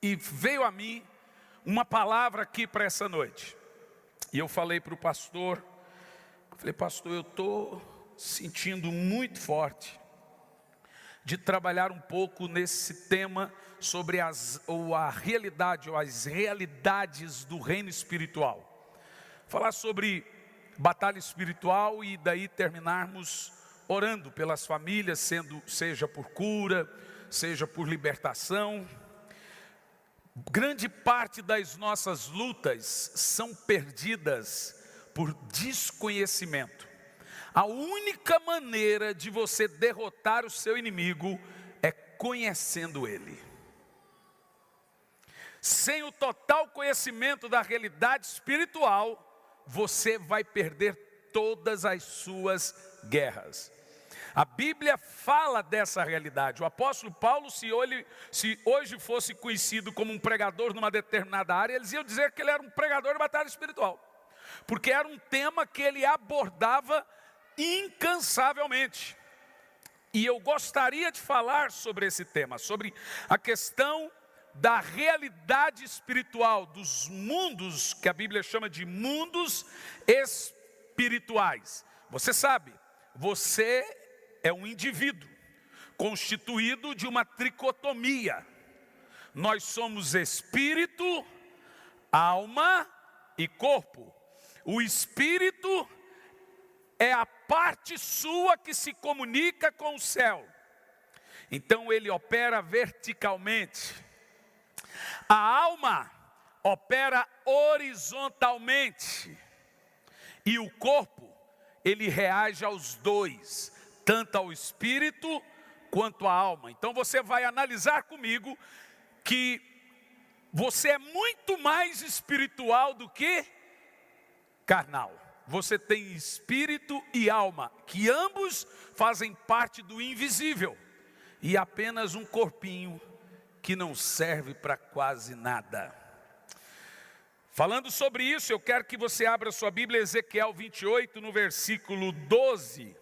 e veio a mim uma palavra aqui para essa noite. E eu falei para o pastor, pastor, eu estou sentindo muito forte de trabalhar um pouco nesse tema sobre a realidade, ou as realidades do reino espiritual. Falar sobre batalha espiritual e daí terminarmos orando pelas famílias, seja por cura, seja por libertação. Grande parte das nossas lutas são perdidas por desconhecimento. A única maneira de você derrotar o seu inimigo é conhecendo ele. Sem o total conhecimento da realidade espiritual, você vai perder todas as suas guerras. A Bíblia fala dessa realidade. O apóstolo Paulo, se hoje fosse conhecido como um pregador numa determinada área, eles iam dizer que ele era um pregador de batalha espiritual. Porque era um tema que ele abordava incansavelmente. E eu gostaria de falar sobre esse tema, sobre a questão da realidade espiritual, dos mundos, que a Bíblia chama de mundos espirituais. Você sabe, você é um indivíduo constituído de uma tricotomia. Nós somos espírito, alma e corpo. O espírito é a parte sua que se comunica com o céu. Então ele opera verticalmente. A alma opera horizontalmente. E o corpo, ele reage aos dois, tanto ao espírito quanto à alma. Então você vai analisar comigo que você é muito mais espiritual do que carnal. Você tem espírito e alma, que ambos fazem parte do invisível. E apenas um corpinho que não serve para quase nada. Falando sobre isso, eu quero que você abra sua Bíblia, Ezequiel 28, no versículo 12.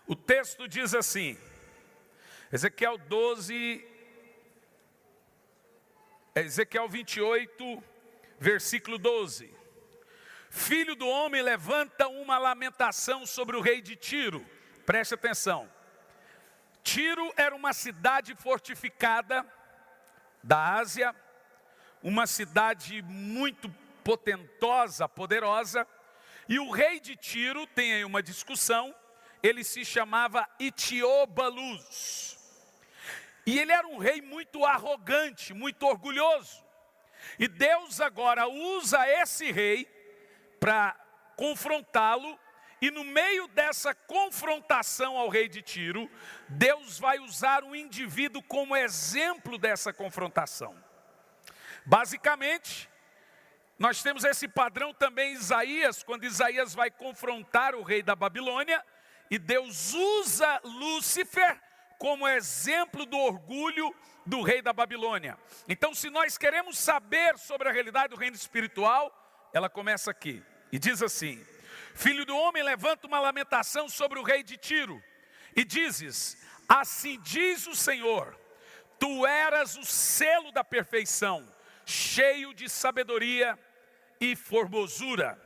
O texto diz assim, Ezequiel 28, versículo 12. Filho do homem, levanta uma lamentação sobre o rei de Tiro. Preste atenção. Tiro era uma cidade fortificada da Ásia, uma cidade muito potentosa, poderosa. E o rei de Tiro, tem aí uma discussão, ele se chamava Itiobalus. E ele era um rei muito arrogante, muito orgulhoso. E Deus agora usa esse rei para confrontá-lo. E no meio dessa confrontação ao rei de Tiro, Deus vai usar um indivíduo como exemplo dessa confrontação. Basicamente, nós temos esse padrão também em Isaías, quando Isaías vai confrontar o rei da Babilônia. E Deus usa Lúcifer como exemplo do orgulho do rei da Babilônia. Então, se nós queremos saber sobre a realidade do reino espiritual, ela começa aqui. E diz assim, filho do homem, levanta uma lamentação sobre o rei de Tiro. E dizes, assim diz o Senhor, tu eras o selo da perfeição, cheio de sabedoria e formosura.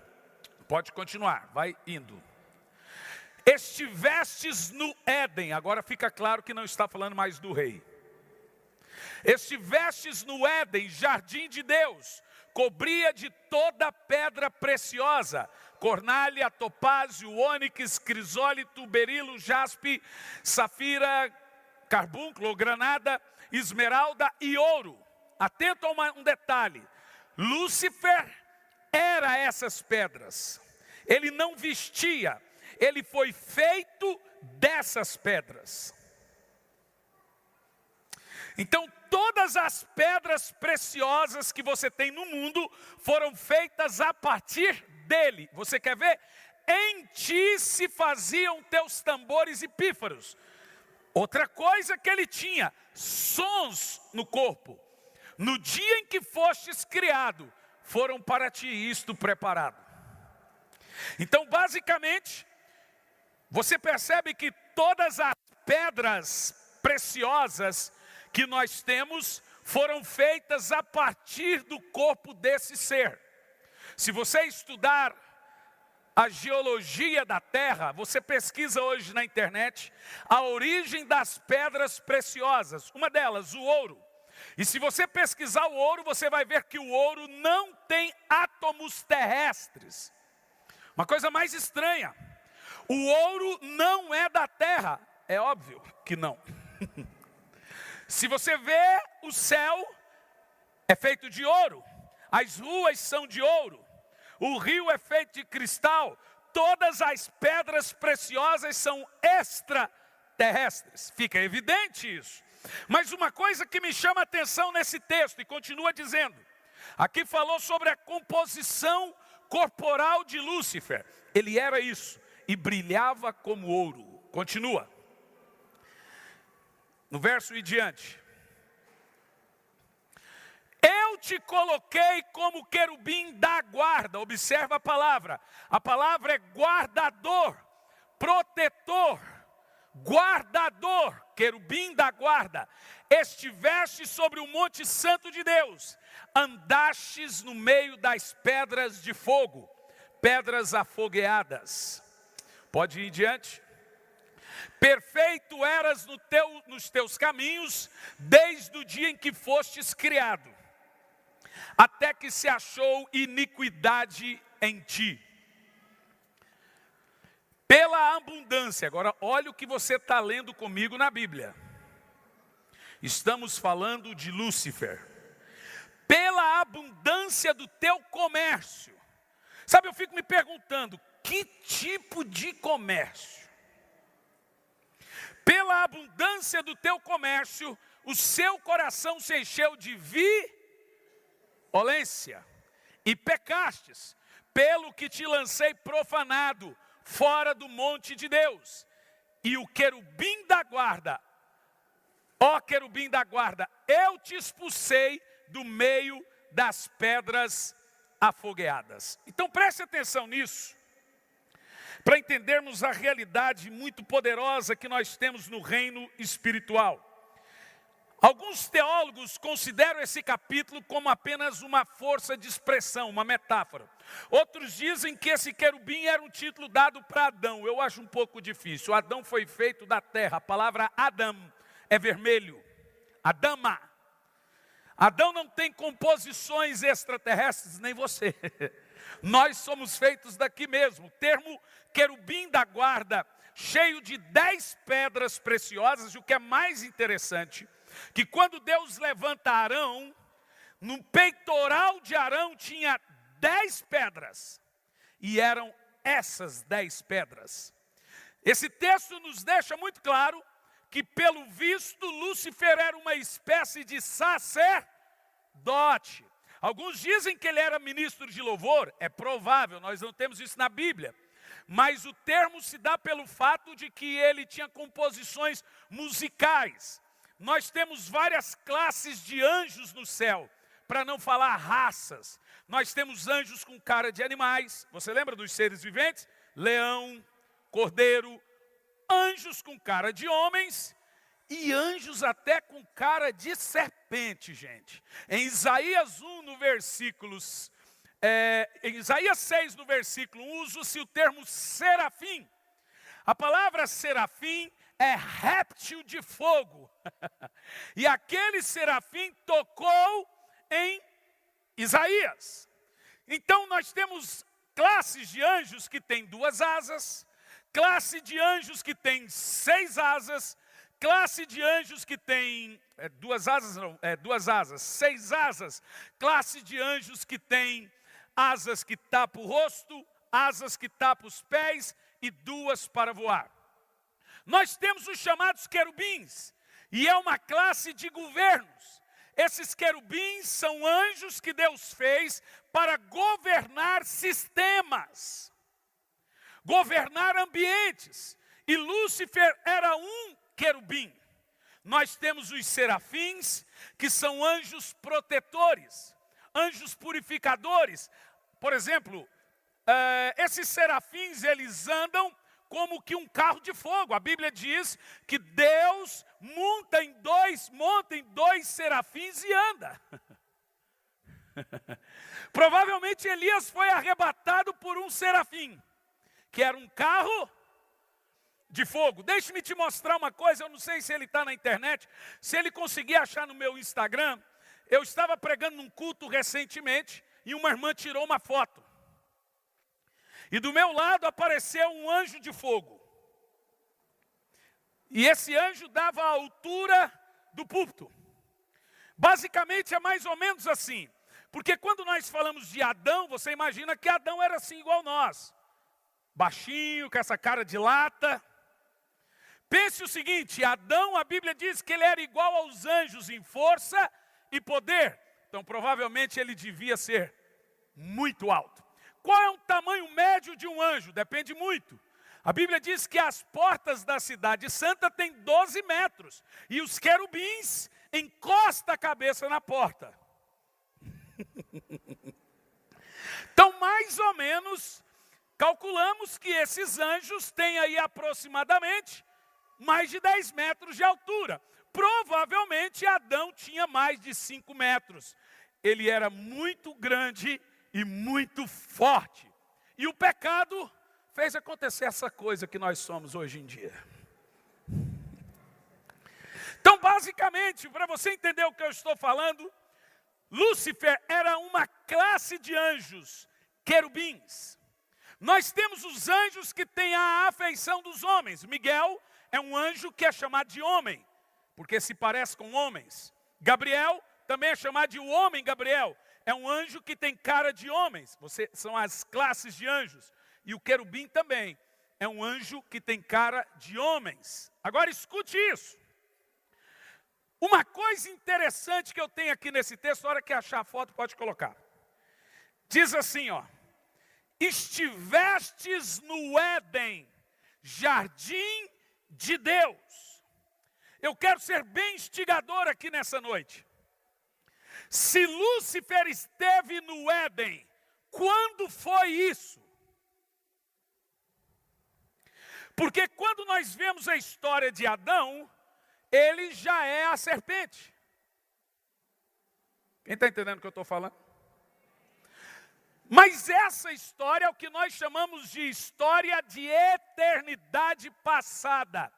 Pode continuar, vai indo. Estivestes no Éden, agora fica claro que não está falando mais do rei. Estivestes no Éden, jardim de Deus, cobria de toda pedra preciosa, cornália, topázio, ônix, crisólito, berilo, jaspe, safira, carbúnculo, granada, esmeralda e ouro. Atento a um detalhe, Lúcifer era essas pedras, ele não vestia, ele foi feito dessas pedras. Então todas as pedras preciosas que você tem no mundo foram feitas a partir dele. Você quer ver? Em ti se faziam teus tambores e pífaros. Outra coisa que ele tinha, sons no corpo. No dia em que fostes criado, foram para ti isto preparado. Então, basicamente, você percebe que todas as pedras preciosas que nós temos foram feitas a partir do corpo desse ser. Se você estudar a geologia da Terra, você pesquisa hoje na internet a origem das pedras preciosas. Uma delas, o ouro. E se você pesquisar o ouro, você vai ver que o ouro não tem átomos terrestres. Uma coisa mais estranha. O ouro não é da Terra. É óbvio que não. Se você vê o céu, é feito de ouro. As ruas são de ouro. O rio é feito de cristal. Todas as pedras preciosas são extraterrestres. Fica evidente isso. Mas uma coisa que me chama a atenção nesse texto, e continua dizendo, aqui falou sobre a composição corporal de Lúcifer. Ele era isso, e brilhava como ouro. Continua. No verso em diante. Eu te coloquei como querubim da guarda. Observa a palavra é guardador, protetor, guardador, querubim da guarda. Estiveste sobre o monte santo de Deus, andastes no meio das pedras de fogo, pedras afogueadas. Pode ir em diante. Perfeito eras nos teus caminhos, desde o dia em que fostes criado, até que se achou iniquidade em ti. Pela abundância, agora olha o que você está lendo comigo na Bíblia. Estamos falando de Lúcifer. Pela abundância do teu comércio. Sabe, eu fico me perguntando, que tipo de comércio? Pela abundância do teu comércio, o seu coração se encheu de violência e pecastes, pelo que te lancei profanado fora do monte de Deus. E o querubim da guarda, ó querubim da guarda, eu te expulsei do meio das pedras afogueadas. Então preste atenção nisso, para entendermos a realidade muito poderosa que nós temos no reino espiritual. Alguns teólogos consideram esse capítulo como apenas uma força de expressão, uma metáfora. Outros dizem que esse querubim era um título dado para Adão. Eu acho um pouco difícil. Adão foi feito da terra. A palavra Adam é vermelho. Adama. Adão não tem composições extraterrestres, nem você. Nós somos feitos daqui mesmo. O termo querubim da guarda, cheio de 10 pedras preciosas. E o que é mais interessante, que quando Deus levanta Arão, no peitoral de Arão tinha 10 pedras. E eram essas 10 pedras. Esse texto nos deixa muito claro que, pelo visto, Lúcifer era uma espécie de sacerdote. Alguns dizem que ele era ministro de louvor. É provável, nós não temos isso na Bíblia. Mas o termo se dá pelo fato de que ele tinha composições musicais. Nós temos várias classes de anjos no céu, para não falar raças. Nós temos anjos com cara de animais. Você lembra dos seres viventes? Leão, cordeiro. Anjos com cara de homens e anjos até com cara de serpente, gente. Em Isaías 1, no versículos... em Isaías 6, no versículo 1, usa-se o termo serafim. A palavra serafim é réptil de fogo. E aquele serafim tocou em Isaías. Então nós temos classes de anjos que têm 2 asas, classe de anjos que tem 6 asas, classe de anjos que tem 2 asas, 6 asas, classe de anjos que tem asas que tapam o rosto, asas que tapam os pés e 2 para voar. Nós temos os chamados querubins, e é uma classe de governos. Esses querubins são anjos que Deus fez para governar sistemas, governar ambientes. E Lúcifer era um querubim? Nós temos os serafins, que são anjos protetores, anjos purificadores. Por exemplo, esses serafins, eles andam como que um carro de fogo. A Bíblia diz que Deus monta em dois serafins e anda. Provavelmente Elias foi arrebatado por um serafim, que era um carro de fogo. Deixe-me te mostrar uma coisa, eu não sei se ele está na internet, se ele conseguir achar no meu Instagram. Eu estava pregando num culto recentemente e uma irmã tirou uma foto. E do meu lado apareceu um anjo de fogo. E esse anjo dava a altura do púlpito. Basicamente é mais ou menos assim. Porque quando nós falamos de Adão, você imagina que Adão era assim igual nós. Baixinho, com essa cara de lata. Pense o seguinte, Adão, a Bíblia diz que ele era igual aos anjos em força e poder. Então provavelmente ele devia ser muito alto. Qual é o tamanho médio de um anjo? Depende muito. A Bíblia diz que as portas da cidade santa têm 12 metros. E os querubins encostam a cabeça na porta. Então, mais ou menos, calculamos que esses anjos têm aí aproximadamente mais de 10 metros de altura. Provavelmente Adão tinha mais de 5 metros. Ele era muito grande e muito forte. E o pecado fez acontecer essa coisa que nós somos hoje em dia. Então, basicamente, para você entender o que eu estou falando, Lúcifer era uma classe de anjos, querubins. Nós temos os anjos que têm a afeição dos homens. Miguel é um anjo que é chamado de homem, porque se parece com homens. Gabriel também é chamado de o homem Gabriel. É um anjo que tem cara de homens. São as classes de anjos. E o querubim também é um anjo que tem cara de homens. Agora escute isso. Uma coisa interessante que eu tenho aqui nesse texto, a hora que achar a foto pode colocar. Diz assim, ó. Estivestes no Éden, jardim de Deus. Eu quero ser bem instigador aqui nessa noite. Se Lúcifer esteve no Éden, quando foi isso? Porque quando nós vemos a história de Adão, ele já é a serpente. Quem está entendendo o que eu estou falando? Mas essa história é o que nós chamamos de história de eternidade passada.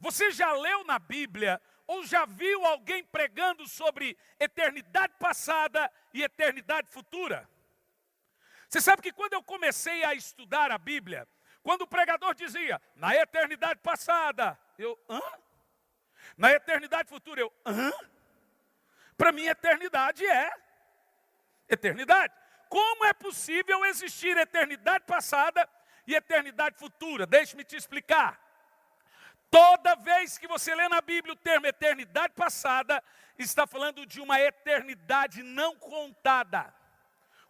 Você já leu na Bíblia ou já viu alguém pregando sobre eternidade passada e eternidade futura? Você sabe que quando eu comecei a estudar a Bíblia, quando o pregador dizia, na eternidade passada, eu, hã? Na eternidade futura, eu, hã? Para mim, eternidade é eternidade. Como é possível existir eternidade passada e eternidade futura? Deixe-me te explicar. Toda vez que você lê na Bíblia o termo eternidade passada, está falando de uma eternidade não contada.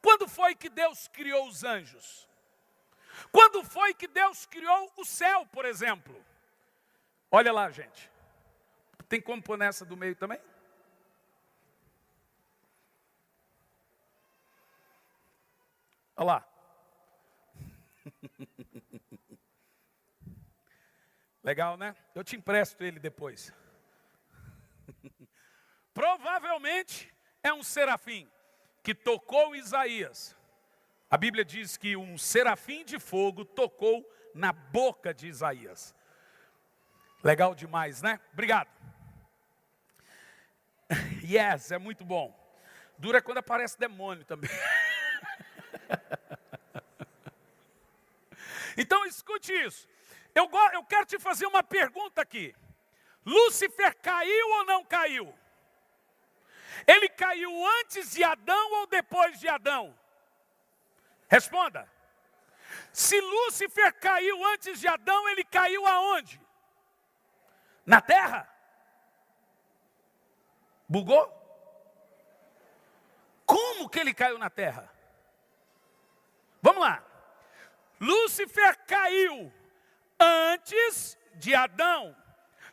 Quando foi que Deus criou os anjos? Quando foi que Deus criou o céu, por exemplo? Olha lá, gente. Tem como pôr nessa do meio também? Olha lá. Legal, né? Eu te empresto ele depois. Provavelmente é um serafim que tocou Isaías. A Bíblia diz que um serafim de fogo tocou na boca de Isaías. Legal demais, né? Obrigado. Yes, é muito bom. Dura quando aparece demônio também. Então escute isso. Eu quero te fazer uma pergunta aqui. Lúcifer caiu ou não caiu? Ele caiu antes de Adão ou depois de Adão? Responda. Se Lúcifer caiu antes de Adão, ele caiu aonde? Na terra? Bugou? Como que ele caiu na terra? Vamos lá. Lúcifer caiu antes de Adão.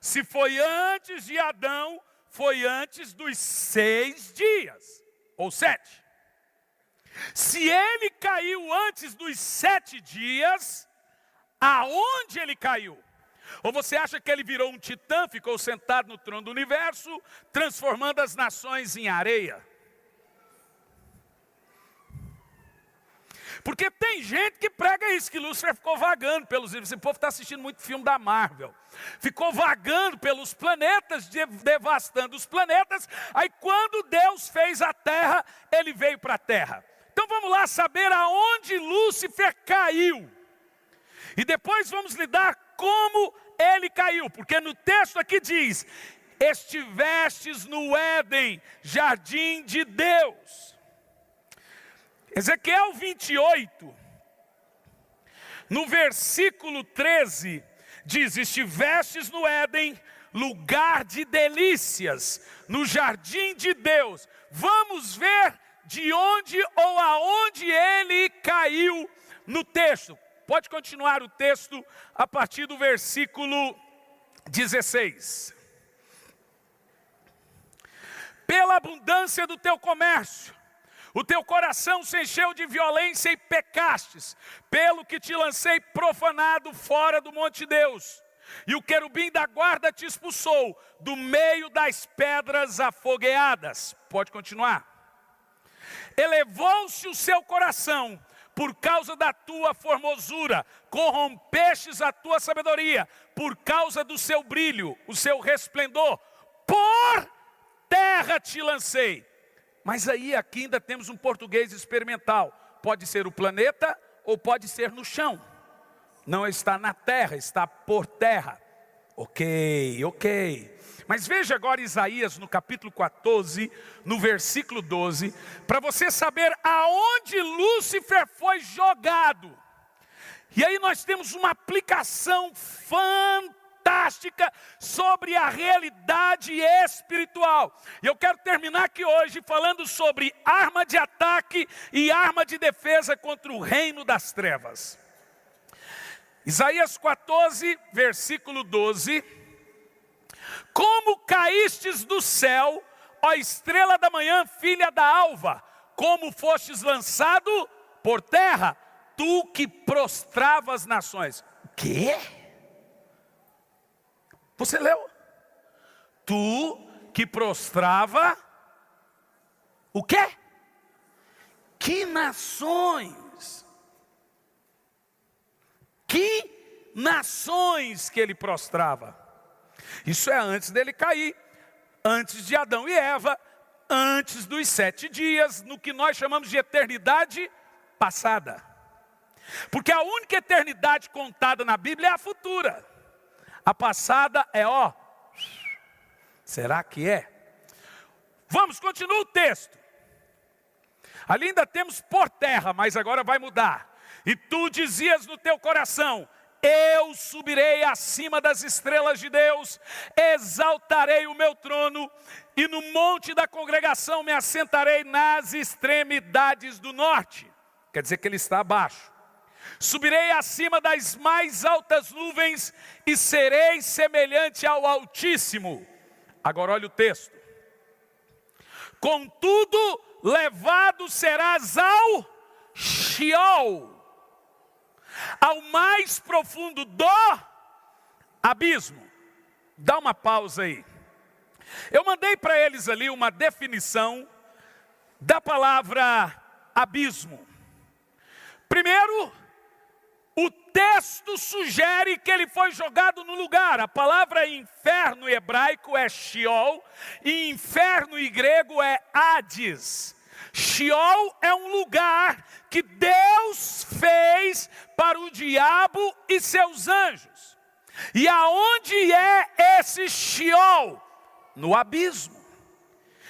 Se foi antes de Adão, foi antes dos 6 dias, ou 7. Se ele caiu antes dos 7 dias, aonde ele caiu? Ou você acha que ele virou um titã, ficou sentado no trono do universo, transformando as nações em areia? Porque tem gente que prega isso, que Lúcifer ficou vagando pelos... Esse povo está assistindo muito filme da Marvel. Ficou vagando pelos planetas, devastando os planetas. Aí quando Deus fez a terra, ele veio para a terra. Então vamos lá saber aonde Lúcifer caiu. E depois vamos lidar como ele caiu. Porque no texto aqui diz: estivestes no Éden, jardim de Deus. Ezequiel 28, no versículo 13, diz: estivestes no Éden, lugar de delícias, no jardim de Deus. Vamos ver de onde ou aonde ele caiu no texto. Pode continuar o texto a partir do versículo 16. Pela abundância do teu comércio, o teu coração se encheu de violência e pecastes, pelo que te lancei profanado fora do monte de Deus. E o querubim da guarda te expulsou do meio das pedras afogueadas. Pode continuar. Elevou-se o seu coração por causa da tua formosura, corrompestes a tua sabedoria, por causa do seu brilho, o seu resplendor, por terra te lancei. Mas aí aqui ainda temos um português experimental. Pode ser o planeta ou pode ser no chão. Não está na terra, está por terra. Ok. Mas veja agora Isaías no capítulo 14, no versículo 12, para você saber aonde Lúcifer foi jogado. E aí nós temos uma aplicação fantástica sobre a realidade espiritual. E eu quero terminar aqui hoje falando sobre arma de ataque e arma de defesa contra o reino das trevas. Isaías 14, versículo 12. Como caístes do céu, ó estrela da manhã, filha da alva, como fostes lançado por terra, tu que prostrava as nações. O quê? Você leu? Tu que prostrava o quê? Que nações? Que nações que ele prostrava? Isso é antes dele cair, antes de Adão e Eva, antes dos 7 dias, no que nós chamamos de eternidade passada. Porque a única eternidade contada na Bíblia é a futura. A passada é será que é? Vamos, continua o texto. Ali ainda temos por terra, mas agora vai mudar. E tu dizias no teu coração: eu subirei acima das estrelas de Deus, exaltarei o meu trono, e no monte da congregação me assentarei nas extremidades do norte. Quer dizer que ele está abaixo. Subirei acima das mais altas nuvens e serei semelhante ao Altíssimo. Agora olha o texto. Contudo, levado serás ao Sheol, ao mais profundo do abismo. Dá uma pausa aí. Eu mandei para eles ali uma definição da palavra abismo. Primeiro, o texto sugere que ele foi jogado no lugar. A palavra inferno em hebraico é Sheol, e inferno em grego é Hades. Sheol é um lugar que Deus fez para o diabo e seus anjos. E aonde é esse Sheol? No abismo.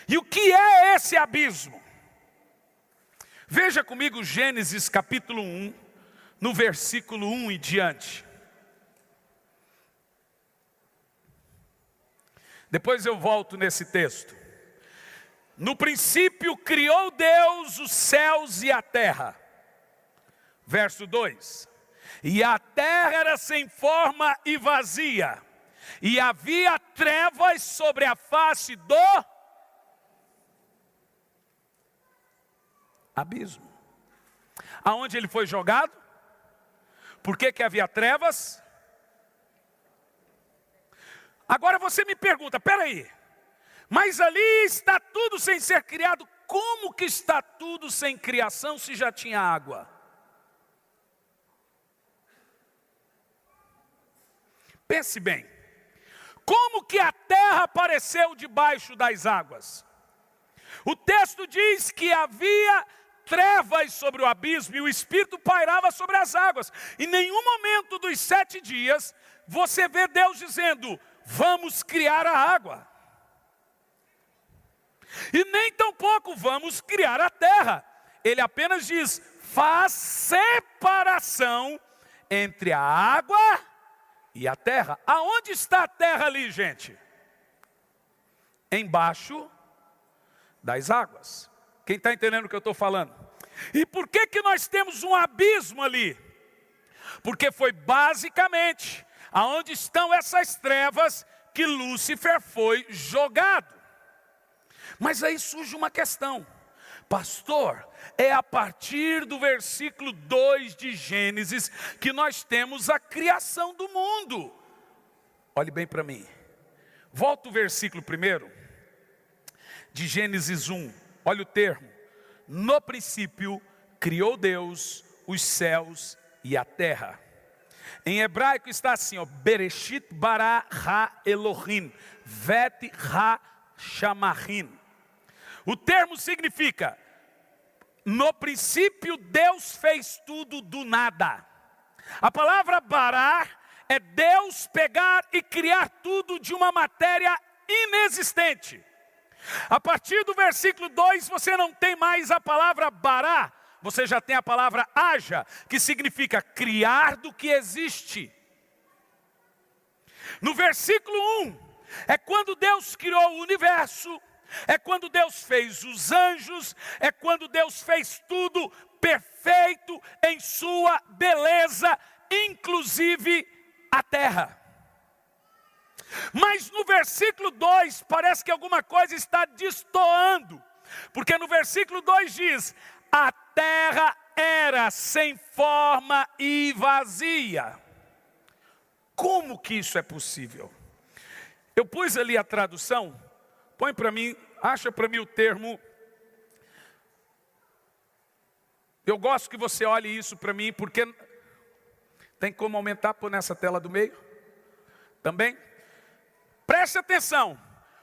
E o que é esse abismo? Veja comigo Gênesis capítulo 1, no versículo 1 e diante. Depois eu volto nesse texto. No princípio criou Deus os céus e a terra. Verso 2. E a terra era sem forma e vazia, e havia trevas sobre a face do abismo. Aonde ele foi jogado? Por que havia trevas? Agora você me pergunta, peraí, mas ali está tudo sem ser criado, como que está tudo sem criação se já tinha água? Pense bem, como que a terra apareceu debaixo das águas? O texto diz que havia trevas sobre o abismo e o Espírito pairava sobre as águas. Em nenhum momento dos 7 dias, você vê Deus dizendo, vamos criar a água. E nem tampouco vamos criar a terra. Ele apenas diz, faz separação entre a água e a terra. Aonde está a terra ali, gente? Embaixo das águas. Quem está entendendo o que eu estou falando? E por que nós temos um abismo ali? Porque foi basicamente aonde estão essas trevas que Lúcifer foi jogado. Mas aí surge uma questão. Pastor, é a partir do versículo 2 de Gênesis que nós temos a criação do mundo. Olhe bem para mim. Volta o versículo 1 de Gênesis 1. Olha o termo. No princípio, criou Deus os céus e a terra. Em hebraico está assim, ó, Bereshit bara ha Elohim, vet ha shamarim. O termo significa, no princípio Deus fez tudo do nada. A palavra bara é Deus pegar e criar tudo de uma matéria inexistente. A partir do versículo 2 você não tem mais a palavra bara, você já tem a palavra haja, que significa criar do que existe. No versículo 1, é quando Deus criou o universo, é quando Deus fez os anjos, é quando Deus fez tudo perfeito em sua beleza, inclusive a terra. Mas no versículo 2 parece que alguma coisa está destoando, porque no versículo 2 diz, a terra era sem forma e vazia. Como que isso é possível? Eu pus ali a tradução, põe para mim, acha para mim o termo. Eu gosto que você olhe isso para mim, porque tem como aumentar, pôr nessa tela do meio? Também? Preste atenção,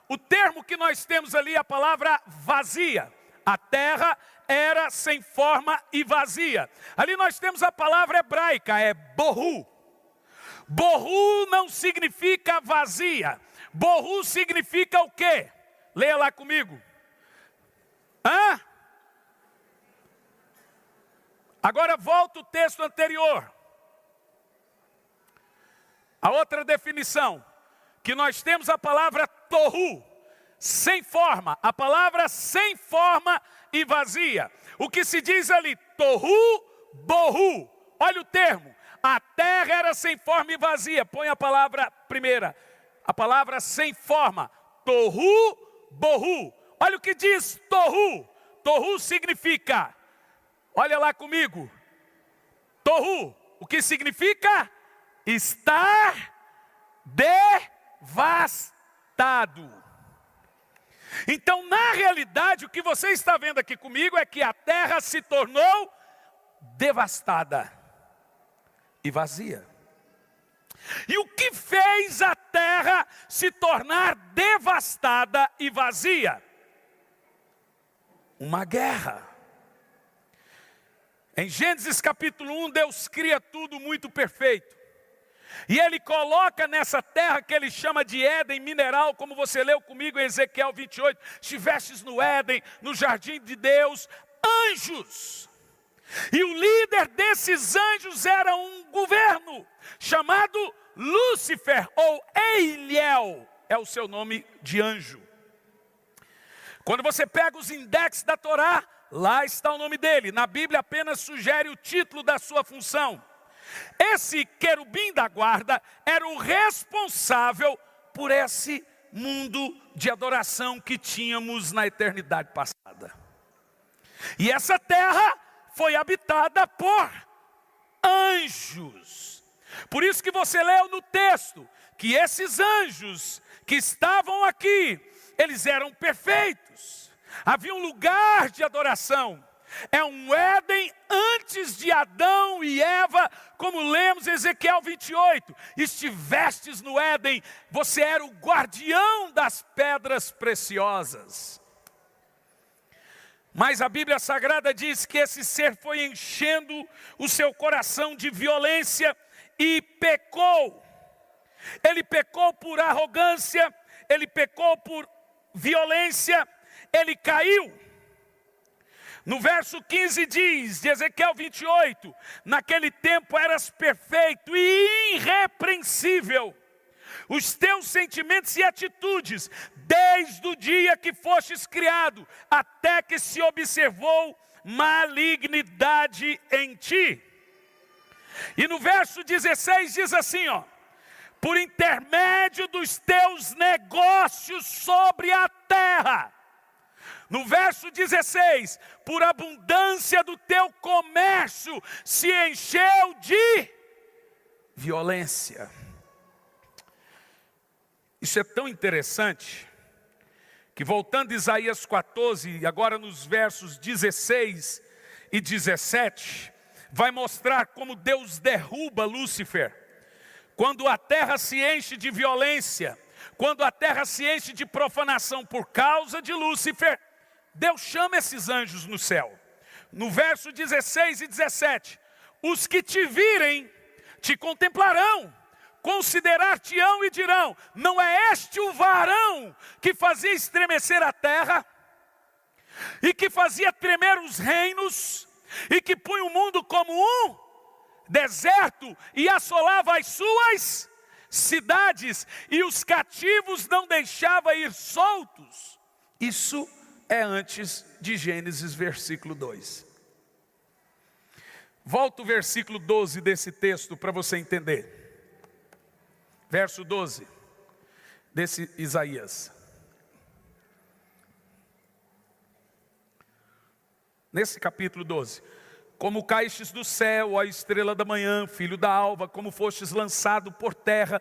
o termo que nós temos ali é a palavra vazia. A terra era sem forma e vazia. Ali nós temos a palavra hebraica, é bohu. Bohu não significa vazia. Bohu significa o quê? Leia lá comigo. Agora volta o texto anterior. A outra definição, que nós temos a palavra tohu, sem forma. A palavra sem forma e vazia. O que se diz ali? Tohu, bohu. Olha o termo. A terra era sem forma e vazia. Põe a palavra primeira. A palavra sem forma. Tohu, bohu. Olha o que diz tohu. Tohu significa, olha lá comigo. Tohu, o que significa? Estar devastado. Então, na realidade, o que você está vendo aqui comigo é que a terra se tornou devastada e vazia. E o que fez a terra se tornar devastada e vazia? Uma guerra. Em Gênesis capítulo 1, Deus cria tudo muito perfeito. E Ele coloca nessa terra que Ele chama de Éden mineral, como você leu comigo em Ezequiel 28. Estivestes no Éden, no jardim de Deus, anjos. E o líder desses anjos era um governo, chamado Lúcifer, ou Eiliel, é o seu nome de anjo. Quando você pega os indexes da Torá, lá está o nome dele. Na Bíblia apenas sugere o título da sua função. Esse querubim da guarda era o responsável por esse mundo de adoração que tínhamos na eternidade passada. E essa terra foi habitada por anjos. Por isso que você leu no texto que esses anjos que estavam aqui, eles eram perfeitos. Havia um lugar de adoração. É um Éden antes de Adão e Eva, como lemos em Ezequiel 28. Estivestes no Éden, você era o guardião das pedras preciosas. Mas a Bíblia Sagrada diz que esse ser foi enchendo o seu coração de violência e pecou. Ele pecou por arrogância, ele pecou por violência, ele caiu. No verso 15 diz, de Ezequiel 28, naquele tempo eras perfeito e irrepreensível. Os teus sentimentos e atitudes, desde o dia que fostes criado, até que se observou malignidade em ti. E no verso 16 diz assim, por intermédio dos teus negócios sobre a terra. No verso 16, por abundância do teu comércio, se encheu de violência. Isso é tão interessante, que voltando a Isaías 14, agora nos versos 16 e 17, vai mostrar como Deus derruba Lúcifer. Quando a terra se enche de violência, quando a terra se enche de profanação por causa de Lúcifer, Deus chama esses anjos no céu. No verso 16 e 17, os que te virem, te contemplarão, considerar-te-ão e dirão, não é este o varão que fazia estremecer a terra, e que fazia tremer os reinos, e que punha o mundo como um deserto, e assolava as suas cidades, e os cativos não deixava ir soltos. Isso é antes de Gênesis, versículo 2. Volta o versículo 12 desse texto para você entender. Verso 12, desse Isaías. Nesse capítulo 12. Como caístes do céu, ó estrela da manhã, filho da alva, como fostes lançado por terra,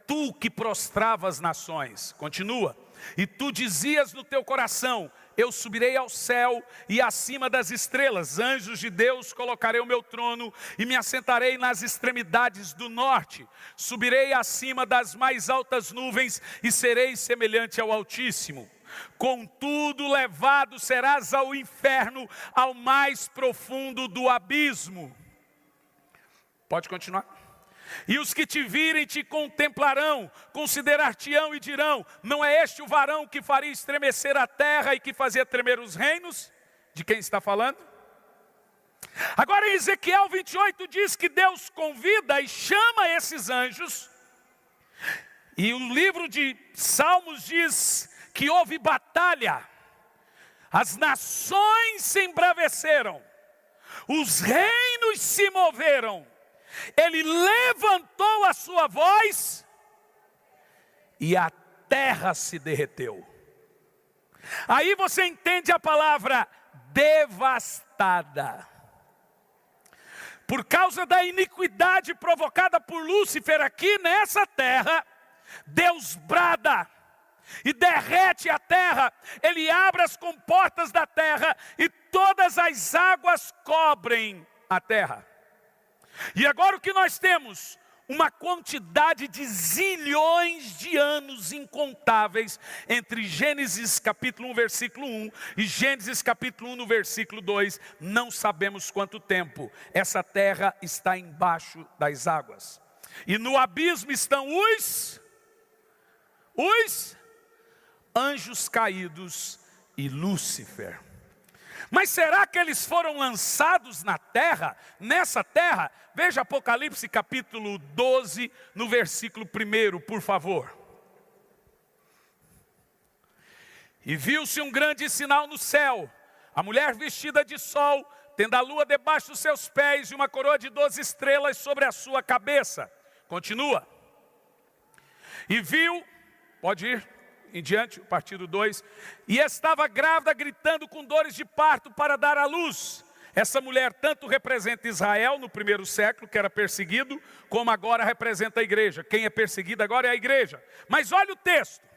tu que prostrava as nações. Continua. E tu dizias no teu coração, eu subirei ao céu e acima das estrelas, anjos de Deus, colocarei o meu trono e me assentarei nas extremidades do norte. Subirei acima das mais altas nuvens e serei semelhante ao Altíssimo. Contudo, levado serás ao inferno, ao mais profundo do abismo. Pode continuar. E os que te virem te contemplarão, considerar-te-ão e dirão, não é este o varão que faria estremecer a terra e que fazia tremer os reinos? De quem está falando? Agora em Ezequiel 28 diz que Deus convida e chama esses anjos. E o livro de Salmos diz que houve batalha. As nações se embraveceram, os reinos se moveram. Ele levantou a sua voz e a terra se derreteu. Aí você entende a palavra devastada. Por causa da iniquidade provocada por Lúcifer aqui nessa terra, Deus brada e derrete a terra. Ele abre as comportas da terra e todas as águas cobrem a terra. E agora o que nós temos? Uma quantidade de zilhões de anos incontáveis entre Gênesis capítulo 1, versículo 1 e Gênesis capítulo 1, no versículo 2. Não sabemos quanto tempo essa terra está embaixo das águas. E no abismo estão os anjos caídos e Lúcifer. Mas será que eles foram lançados na terra, nessa terra? Veja Apocalipse capítulo 12, no versículo 1, por favor. E viu-se um grande sinal no céu, a mulher vestida de sol, tendo a lua debaixo dos seus pés e uma coroa de 12 estrelas sobre a sua cabeça. Continua. E viu, pode ir em diante, o partido 2. E estava grávida, gritando com dores de parto para dar à luz. Essa mulher tanto representa Israel no primeiro século, que era perseguido, como agora representa a igreja. Quem é perseguido agora é a igreja. Mas olha o texto.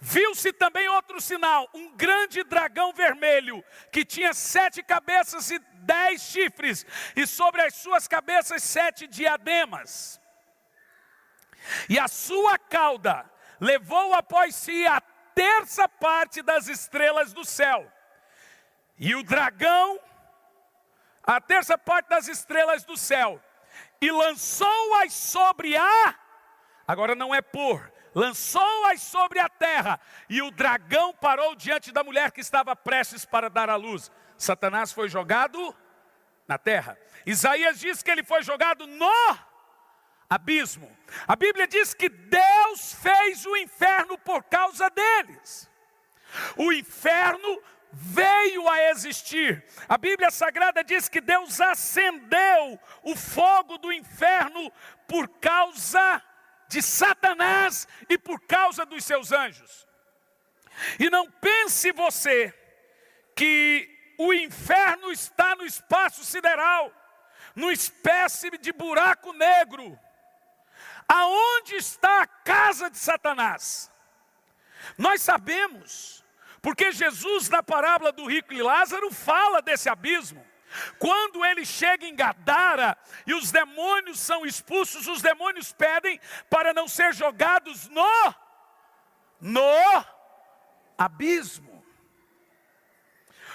Viu-se também outro sinal, um grande dragão vermelho, que tinha 7 cabeças e 10 chifres, e sobre as suas cabeças 7 diademas. E a sua cauda levou após si a terça parte das estrelas do céu. E o dragão, a terça parte das estrelas do céu, e lançou-as sobre agora não é lançou-as sobre a terra, e o dragão parou diante da mulher que estava prestes para dar à luz. Satanás foi jogado na terra. Isaías diz que ele foi jogado no abismo. A Bíblia diz que Deus fez o inferno por causa deles. O inferno veio a existir. A Bíblia Sagrada diz que Deus acendeu o fogo do inferno por causa de Satanás e por causa dos seus anjos. E não pense você que o inferno está no espaço sideral, numa espécie de buraco negro. Aonde está a casa de Satanás? Nós sabemos, porque Jesus, na parábola do rico e Lázaro, fala desse abismo. Quando ele chega em Gadara e os demônios são expulsos, os demônios pedem para não ser jogados no abismo.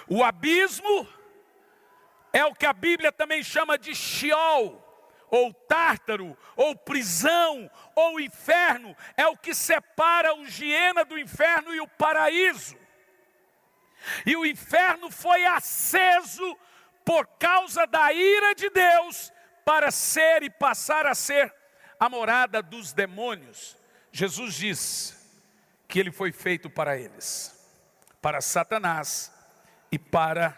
O abismo é o que a Bíblia também chama de Sheol, ou Tártaro, ou prisão, ou inferno. É o que separa o Giena do inferno e o paraíso. E o inferno foi aceso por causa da ira de Deus, para ser e passar a ser a morada dos demônios. Jesus diz que ele foi feito para eles, para Satanás e para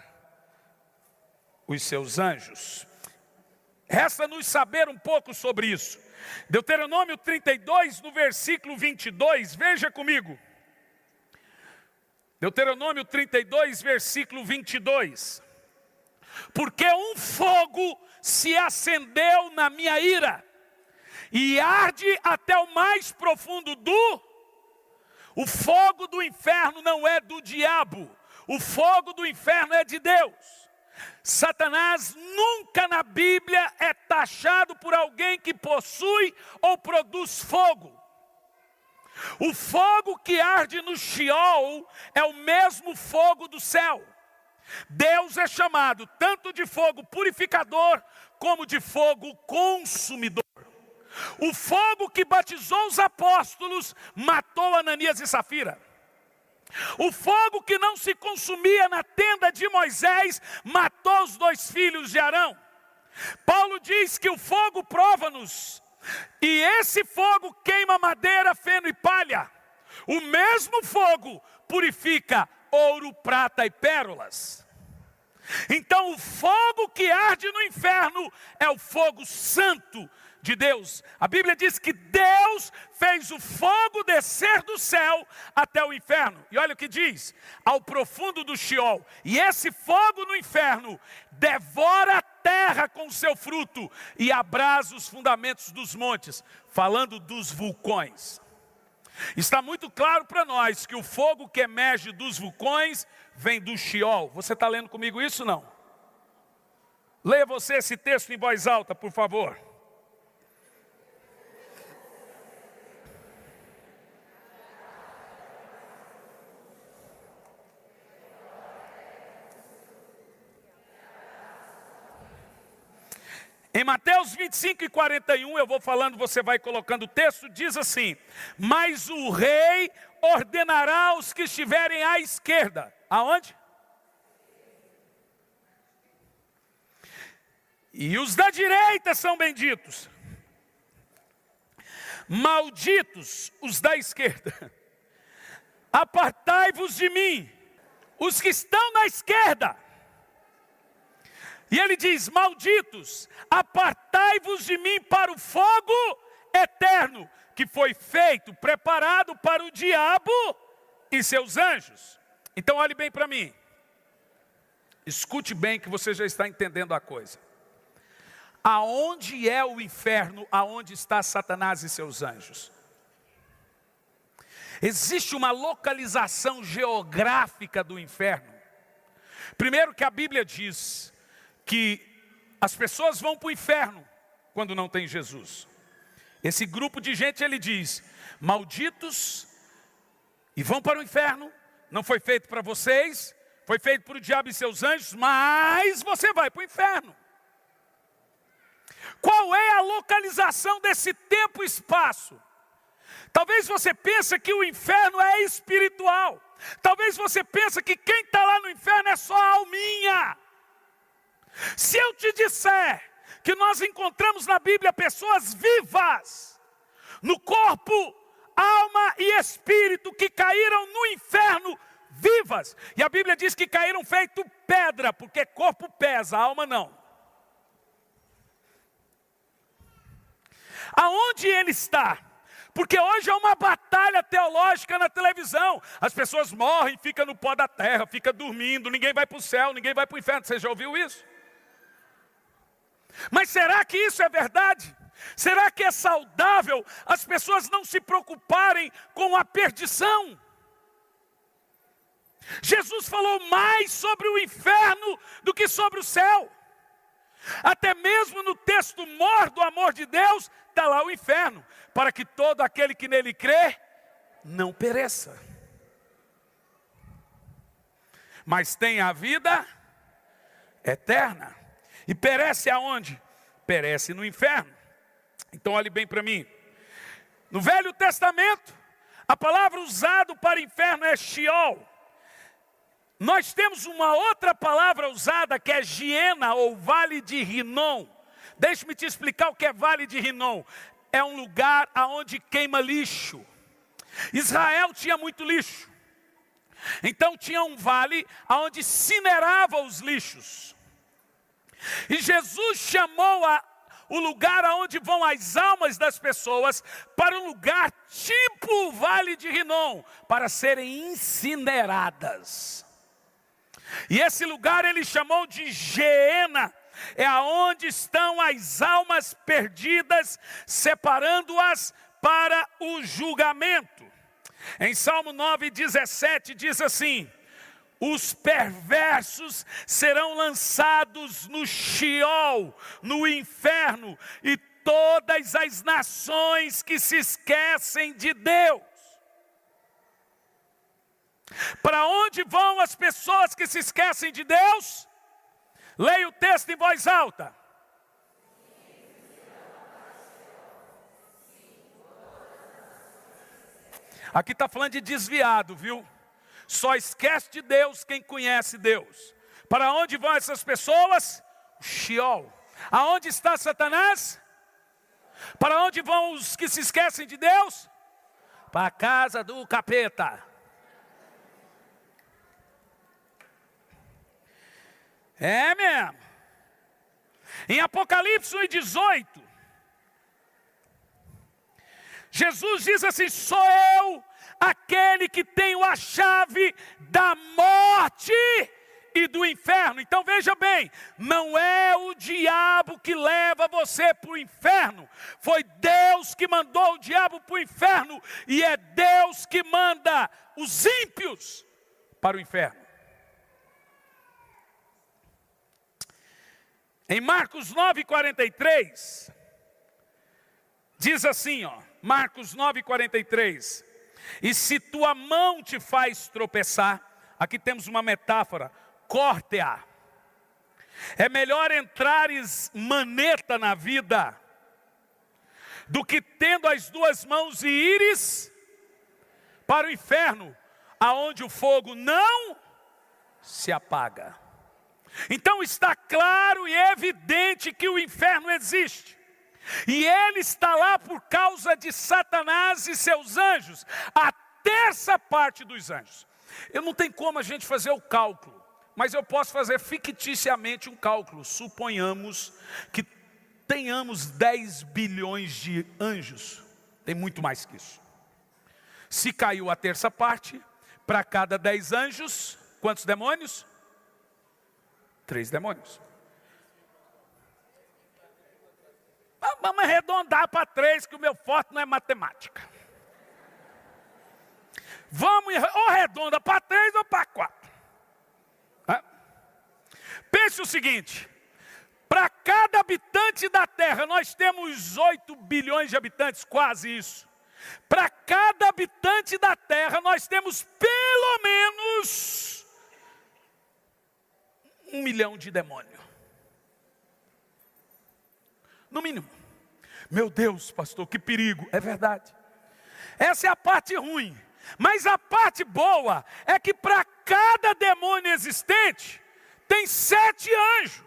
os seus anjos. Resta-nos saber um pouco sobre isso. Deuteronômio 32, no versículo 22, veja comigo. Deuteronômio 32, versículo 22. Porque um fogo se acendeu na minha ira, e arde até o mais profundo O fogo do inferno não é do diabo, o fogo do inferno é de Deus. Satanás nunca na Bíblia é taxado por alguém que possui ou produz fogo. O fogo que arde no Sheol é o mesmo fogo do céu. Deus é chamado tanto de fogo purificador como de fogo consumidor. O fogo que batizou os apóstolos matou Ananias e Safira. O fogo que não se consumia na tenda de Moisés matou os 2 filhos de Arão. Paulo diz que o fogo prova-nos, e esse fogo queima madeira, feno e palha. O mesmo fogo purifica ouro, prata e pérolas. Então o fogo que arde no inferno é o fogo santo de Deus. A Bíblia diz que Deus fez o fogo descer do céu até o inferno. E olha o que diz: ao profundo do Sheol. E esse fogo no inferno devora a terra com seu fruto e abrasa os fundamentos dos montes, falando dos vulcões. Está muito claro para nós que o fogo que emerge dos vulcões vem do Sheol. Você está lendo comigo isso, não? Leia você esse texto em voz alta, por favor. Em Mateus 25 e 41, eu vou falando, você vai colocando o texto, diz assim: mas o rei ordenará os que estiverem à esquerda. Aonde? E os da direita são benditos. Malditos os da esquerda. Apartai-vos de mim, os que estão na esquerda. E ele diz: malditos, apartai-vos de mim para o fogo eterno, que foi feito, preparado para o diabo e seus anjos. Então olhe bem para mim. Escute bem que você já está entendendo a coisa. Aonde é o inferno? Aonde está Satanás e seus anjos? Existe uma localização geográfica do inferno. Primeiro que a Bíblia diz que as pessoas vão para o inferno quando não tem Jesus. Esse grupo de gente, ele diz: malditos, e vão para o inferno. Não foi feito para vocês, foi feito para o diabo e seus anjos, mas você vai para o inferno. Qual é a localização desse tempo e espaço? Talvez você pense que o inferno é espiritual. Talvez você pense que quem está lá no inferno é só a alminha. Se eu te disser que nós encontramos na Bíblia pessoas vivas, no corpo, alma e espírito, que caíram no inferno vivas. E a Bíblia diz que caíram feito pedra, porque corpo pesa, alma não. Aonde ele está? Porque hoje é uma batalha teológica na televisão. As pessoas morrem, ficam no pó da terra, ficam dormindo, ninguém vai para o céu, ninguém vai para o inferno. Você já ouviu isso? Mas será que isso é verdade? Será que é saudável as pessoas não se preocuparem com a perdição? Jesus falou mais sobre o inferno do que sobre o céu. Até mesmo no texto mor do amor de Deus, está lá o inferno, para que todo aquele que nele crê, não pereça, mas tenha a vida eterna. E perece aonde? Perece no inferno. Então olhe bem para mim. No Velho Testamento, a palavra usada para inferno é Sheol. Nós temos uma outra palavra usada que é Giena, ou Vale de Rinom. Deixe-me te explicar o que é Vale de Rinom. É um lugar onde queima lixo. Israel tinha muito lixo. Então tinha um vale onde incinerava os lixos. E Jesus chamou o lugar aonde vão as almas das pessoas para um lugar tipo o Vale de Rinom, para serem incineradas. E esse lugar ele chamou de Geena. É aonde estão as almas perdidas, separando-as para o julgamento. Em Salmo 9:17 diz assim: os perversos serão lançados no Sheol, no inferno, e todas as nações que se esquecem de Deus. Para onde vão as pessoas que se esquecem de Deus? Leia o texto em voz alta. Aqui está falando de desviado, viu? Só esquece de Deus quem conhece Deus. Para onde vão essas pessoas? O Sheol. Aonde está Satanás? Para onde vão os que se esquecem de Deus? Para a casa do capeta. É mesmo. Em Apocalipse 1:18, Jesus diz assim: sou eu aquele que tenho a chave da morte e do inferno. Então veja bem, não é o diabo que leva você para o inferno. Foi Deus que mandou o diabo para o inferno. E é Deus que manda os ímpios para o inferno. Em Marcos 9:43, diz assim, Marcos 9:43, e se tua mão te faz tropeçar, aqui temos uma metáfora, corte-a. É melhor entrares maneta na vida, do que tendo as duas mãos e ires para o inferno, aonde o fogo não se apaga. Então está claro e evidente que o inferno existe. E ele está lá por causa de Satanás e seus anjos. A terça parte dos anjos. Eu não tenho como a gente fazer o cálculo. mas eu posso fazer ficticiamente um cálculo. Suponhamos que tenhamos 10 bilhões de anjos. Tem muito mais que isso. Se caiu a terça parte, para cada 10 anjos, quantos demônios? 3 demônios. Vamos arredondar para 3, que o meu forte não é matemática. Vamos, ou arredonda para 3 ou para 4. Pense o seguinte: para cada habitante da terra, nós temos 8 bilhões de habitantes, quase isso. Para cada habitante da terra, nós temos pelo menos 1 milhão de demônios. No mínimo. Meu Deus, pastor, que perigo. É verdade. Essa é a parte ruim. Mas a parte boa é que para cada demônio existente, tem 7 anjos.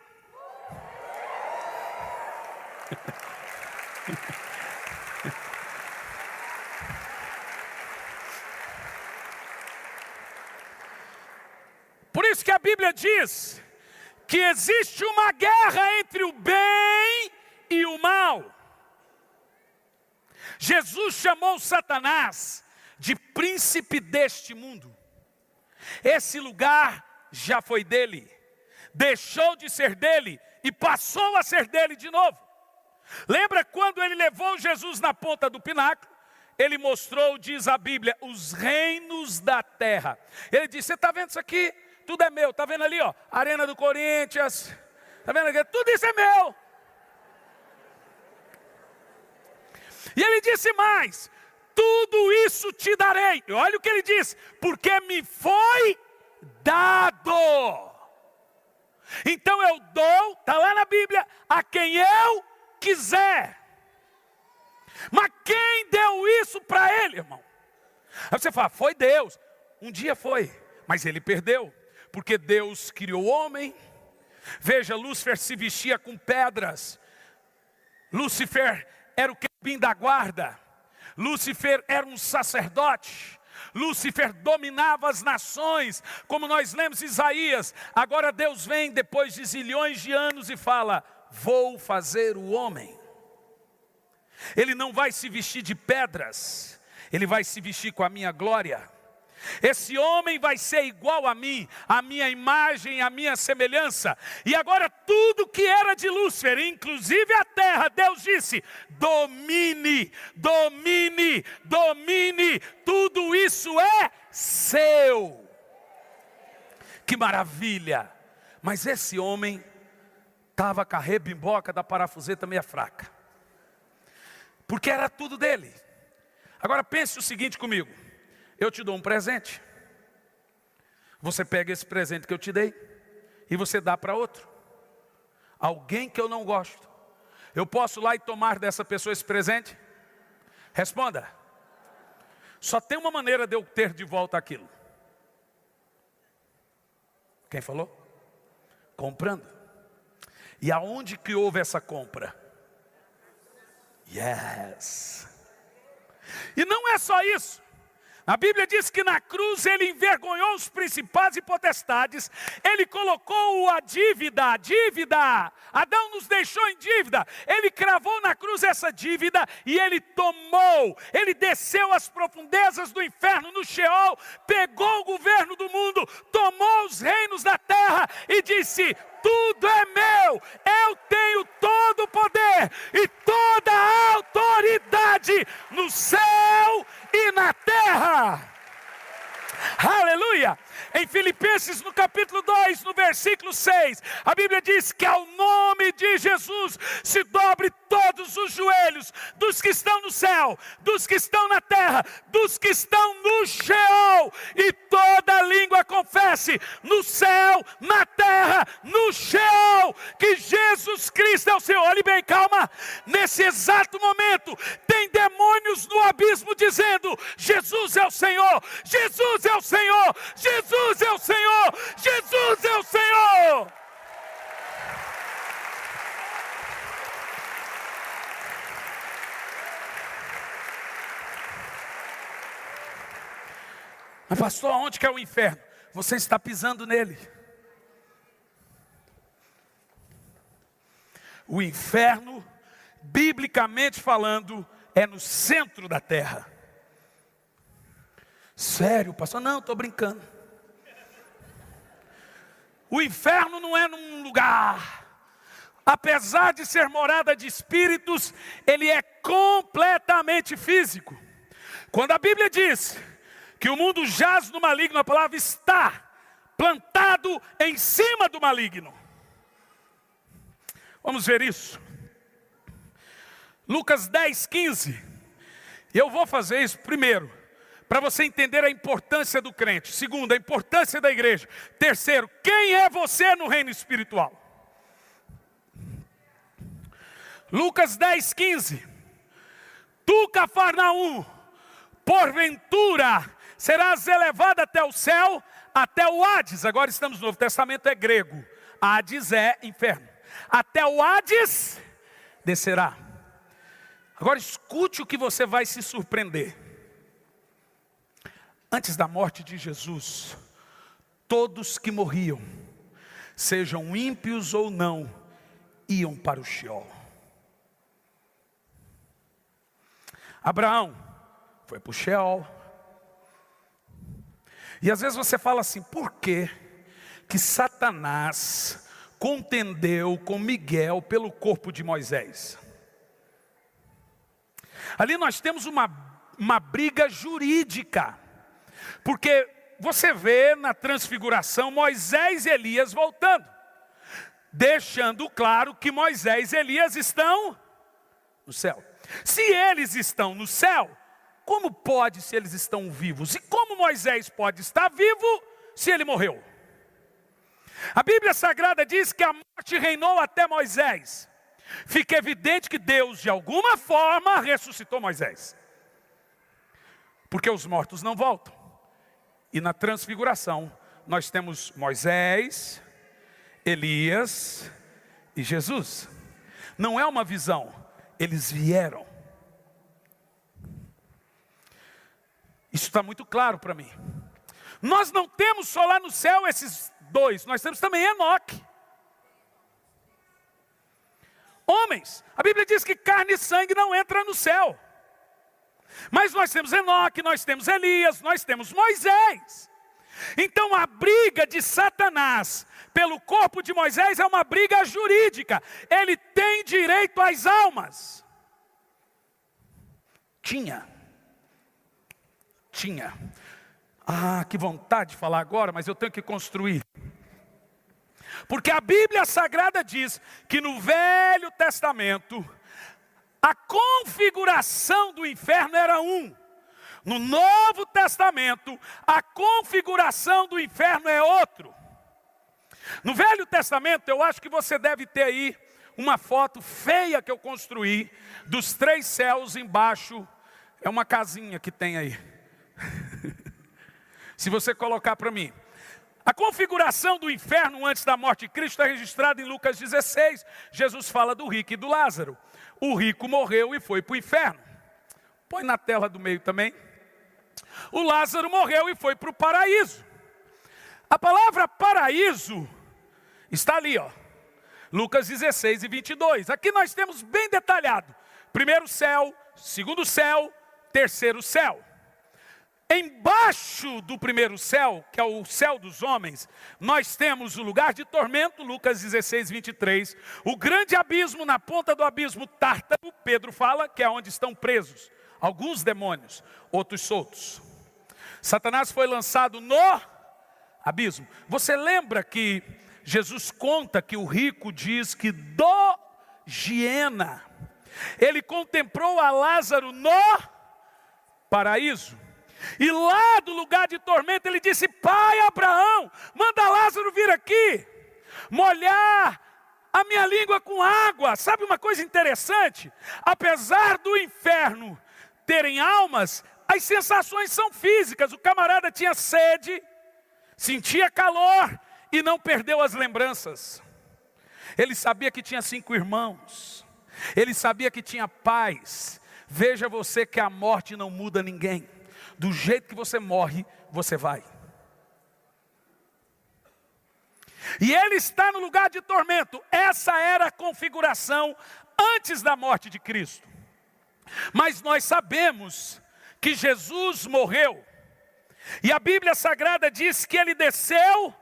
Por isso que a Bíblia diz que existe uma guerra entre o bem e o mal. Jesus chamou Satanás de príncipe deste mundo. Esse lugar já foi dele, deixou de ser dele e passou a ser dele de novo. Lembra quando ele levou Jesus na ponta do pináculo? Ele mostrou, diz a Bíblia, os reinos da terra. Ele disse: você está vendo isso aqui? Tudo é meu. Está vendo ali, ó, Arena do Corinthians? Está vendo aqui? Tudo isso é meu. E ele disse mais: tudo isso te darei. E olha o que ele diz: porque me foi dado. Então eu dou, está lá na Bíblia, a quem eu quiser. Mas quem deu isso para ele, irmão? Aí você fala: foi Deus. Um dia foi, mas ele perdeu. Porque Deus criou o homem. Veja, Lúcifer se vestia com pedras. Lúcifer era o querubim da guarda. Lúcifer era um sacerdote. Lúcifer dominava as nações, como nós lemos em Isaías. Agora Deus vem depois de zilhões de anos e fala: vou fazer o homem. Ele não vai se vestir de pedras, ele vai se vestir com a minha glória. Esse homem vai ser igual a mim, a minha imagem, a minha semelhança. E agora tudo que era de Lúcifer, inclusive a terra, Deus disse: domine, domine, domine. Tudo isso é seu. Que maravilha. Mas esse homem estava com a rebimboca da parafuseta meia fraca, porque era tudo dele. Agora pense o seguinte comigo: eu te dou um presente, você pega esse presente que eu te dei e você dá para outro, alguém que eu não gosto. Eu posso ir lá e tomar dessa pessoa esse presente? Responda. Só tem uma maneira de eu ter de volta aquilo. Quem falou? Comprando. E aonde que houve essa compra? Yes. E não é só isso. A Bíblia diz que na cruz ele envergonhou os principados e potestades. Ele colocou a dívida, Adão nos deixou em dívida. Ele cravou na cruz essa dívida e ele tomou. Ele desceu às profundezas do inferno, no Sheol, pegou o governo do mundo, tomou os reinos da terra e disse: tudo é meu, eu tenho todo o poder e toda a autoridade no céu e na terra. Aleluia! Em Filipenses, no capítulo 2, no versículo 6, a Bíblia diz que ao nome de Jesus se dobre todos os joelhos dos que estão no céu, dos que estão na terra, dos que estão no Sheol, e toda língua confesse no céu, na terra, no Sheol, que Jesus Cristo é o Senhor. Olhe bem, calma. Nesse exato momento, tem demônios no abismo dizendo: Jesus é o Senhor, Jesus é o Senhor, Jesus é o Senhor, Jesus é o Senhor. Mas pastor, onde que é o inferno? Você está pisando nele. O inferno, biblicamente falando, é no centro da terra. Sério, pastor? Não, estou brincando. O inferno não é num lugar. Apesar de ser morada de espíritos, ele é completamente físico. Quando a Bíblia diz que o mundo jaz no maligno, a palavra está plantado em cima do maligno. Vamos ver isso. Lucas 10, 15. E eu vou fazer isso primeiro, para você entender a importância do crente. Segundo, a importância da igreja. Terceiro, quem é você no reino espiritual? Lucas 10, 15. Tu, Cafarnaum, porventura serás elevado até o céu, até o Hades. Agora estamos no Novo Testamento, é grego. Hades é inferno. Até o Hades descerá. Agora escute o que você vai se surpreender. Antes da morte de Jesus, todos que morriam, sejam ímpios ou não, iam para o Sheol. Abraão foi para o Sheol. E às vezes você fala assim, por que Satanás contendeu com Miguel pelo corpo de Moisés? Ali nós temos uma briga jurídica. Porque você vê na transfiguração Moisés e Elias voltando, deixando claro que Moisés e Elias estão no céu. Se eles estão no céu, como pode se eles estão vivos? E como Moisés pode estar vivo se ele morreu? A Bíblia Sagrada diz que a morte reinou até Moisés. Fica evidente que Deus de alguma forma ressuscitou Moisés. Porque os mortos não voltam. E na transfiguração, nós temos Moisés, Elias e Jesus. Não é uma visão, eles vieram. Isso está muito claro para mim. Nós não temos só lá no céu esses dois, nós temos também Enoque. Homens, a Bíblia diz que carne e sangue não entra no céu. Mas nós temos Enoque, nós temos Elias, nós temos Moisés. Então a briga de Satanás pelo corpo de Moisés é uma briga jurídica. Ele tem direito às almas. Tinha. Ah, que vontade de falar agora, mas eu tenho que construir. Porque a Bíblia Sagrada diz que no Velho Testamento a configuração do inferno era um. No Novo Testamento, a configuração do inferno é outro. No Velho Testamento, eu acho que você deve ter aí uma foto feia que eu construí, dos 3 céus embaixo. É uma casinha que tem aí. Se você colocar para mim. A configuração do inferno antes da morte de Cristo é registrada em Lucas 16. Jesus fala do rico e do Lázaro. O rico morreu e foi para o inferno. Põe na tela do meio também. O Lázaro morreu e foi para o paraíso. A palavra paraíso está ali, ó. Lucas 16 e 22. Aqui nós temos bem detalhado. Primeiro céu, segundo céu, terceiro céu. Embaixo do primeiro céu, que é o céu dos homens, nós temos o lugar de tormento, Lucas 16, 23. O grande abismo, na ponta do abismo Tártaro, Pedro fala que é onde estão presos alguns demônios, outros soltos. Satanás foi lançado no abismo. Você lembra que Jesus conta que o rico diz que do Giena ele contemplou a Lázaro no paraíso. E lá do lugar de tormento ele disse: Pai Abraão, manda Lázaro vir aqui, molhar a minha língua com água. Sabe uma coisa interessante? Apesar do inferno terem almas, as sensações são físicas. O camarada tinha sede, sentia calor e não perdeu as lembranças. Ele sabia que tinha 5 irmãos, ele sabia que tinha pais. Veja você que a morte não muda ninguém. Do jeito que você morre, você vai. E ele está no lugar de tormento. Essa era a configuração antes da morte de Cristo. Mas nós sabemos que Jesus morreu. E a Bíblia Sagrada diz que ele desceu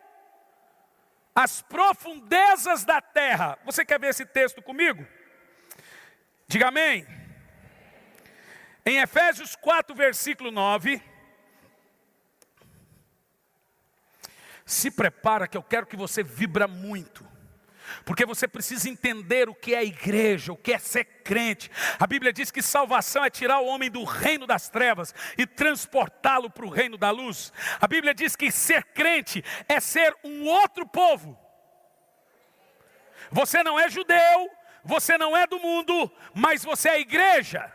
às profundezas da terra. Você quer ver esse texto comigo? Diga amém. Em Efésios 4, versículo 9. Se prepara que eu quero que você vibra muito. Porque você precisa entender o que é igreja, o que é ser crente. A Bíblia diz que salvação é tirar o homem do reino das trevas e transportá-lo para o reino da luz. A Bíblia diz que ser crente é ser um outro povo. Você não é judeu, você não é do mundo, mas você é igreja.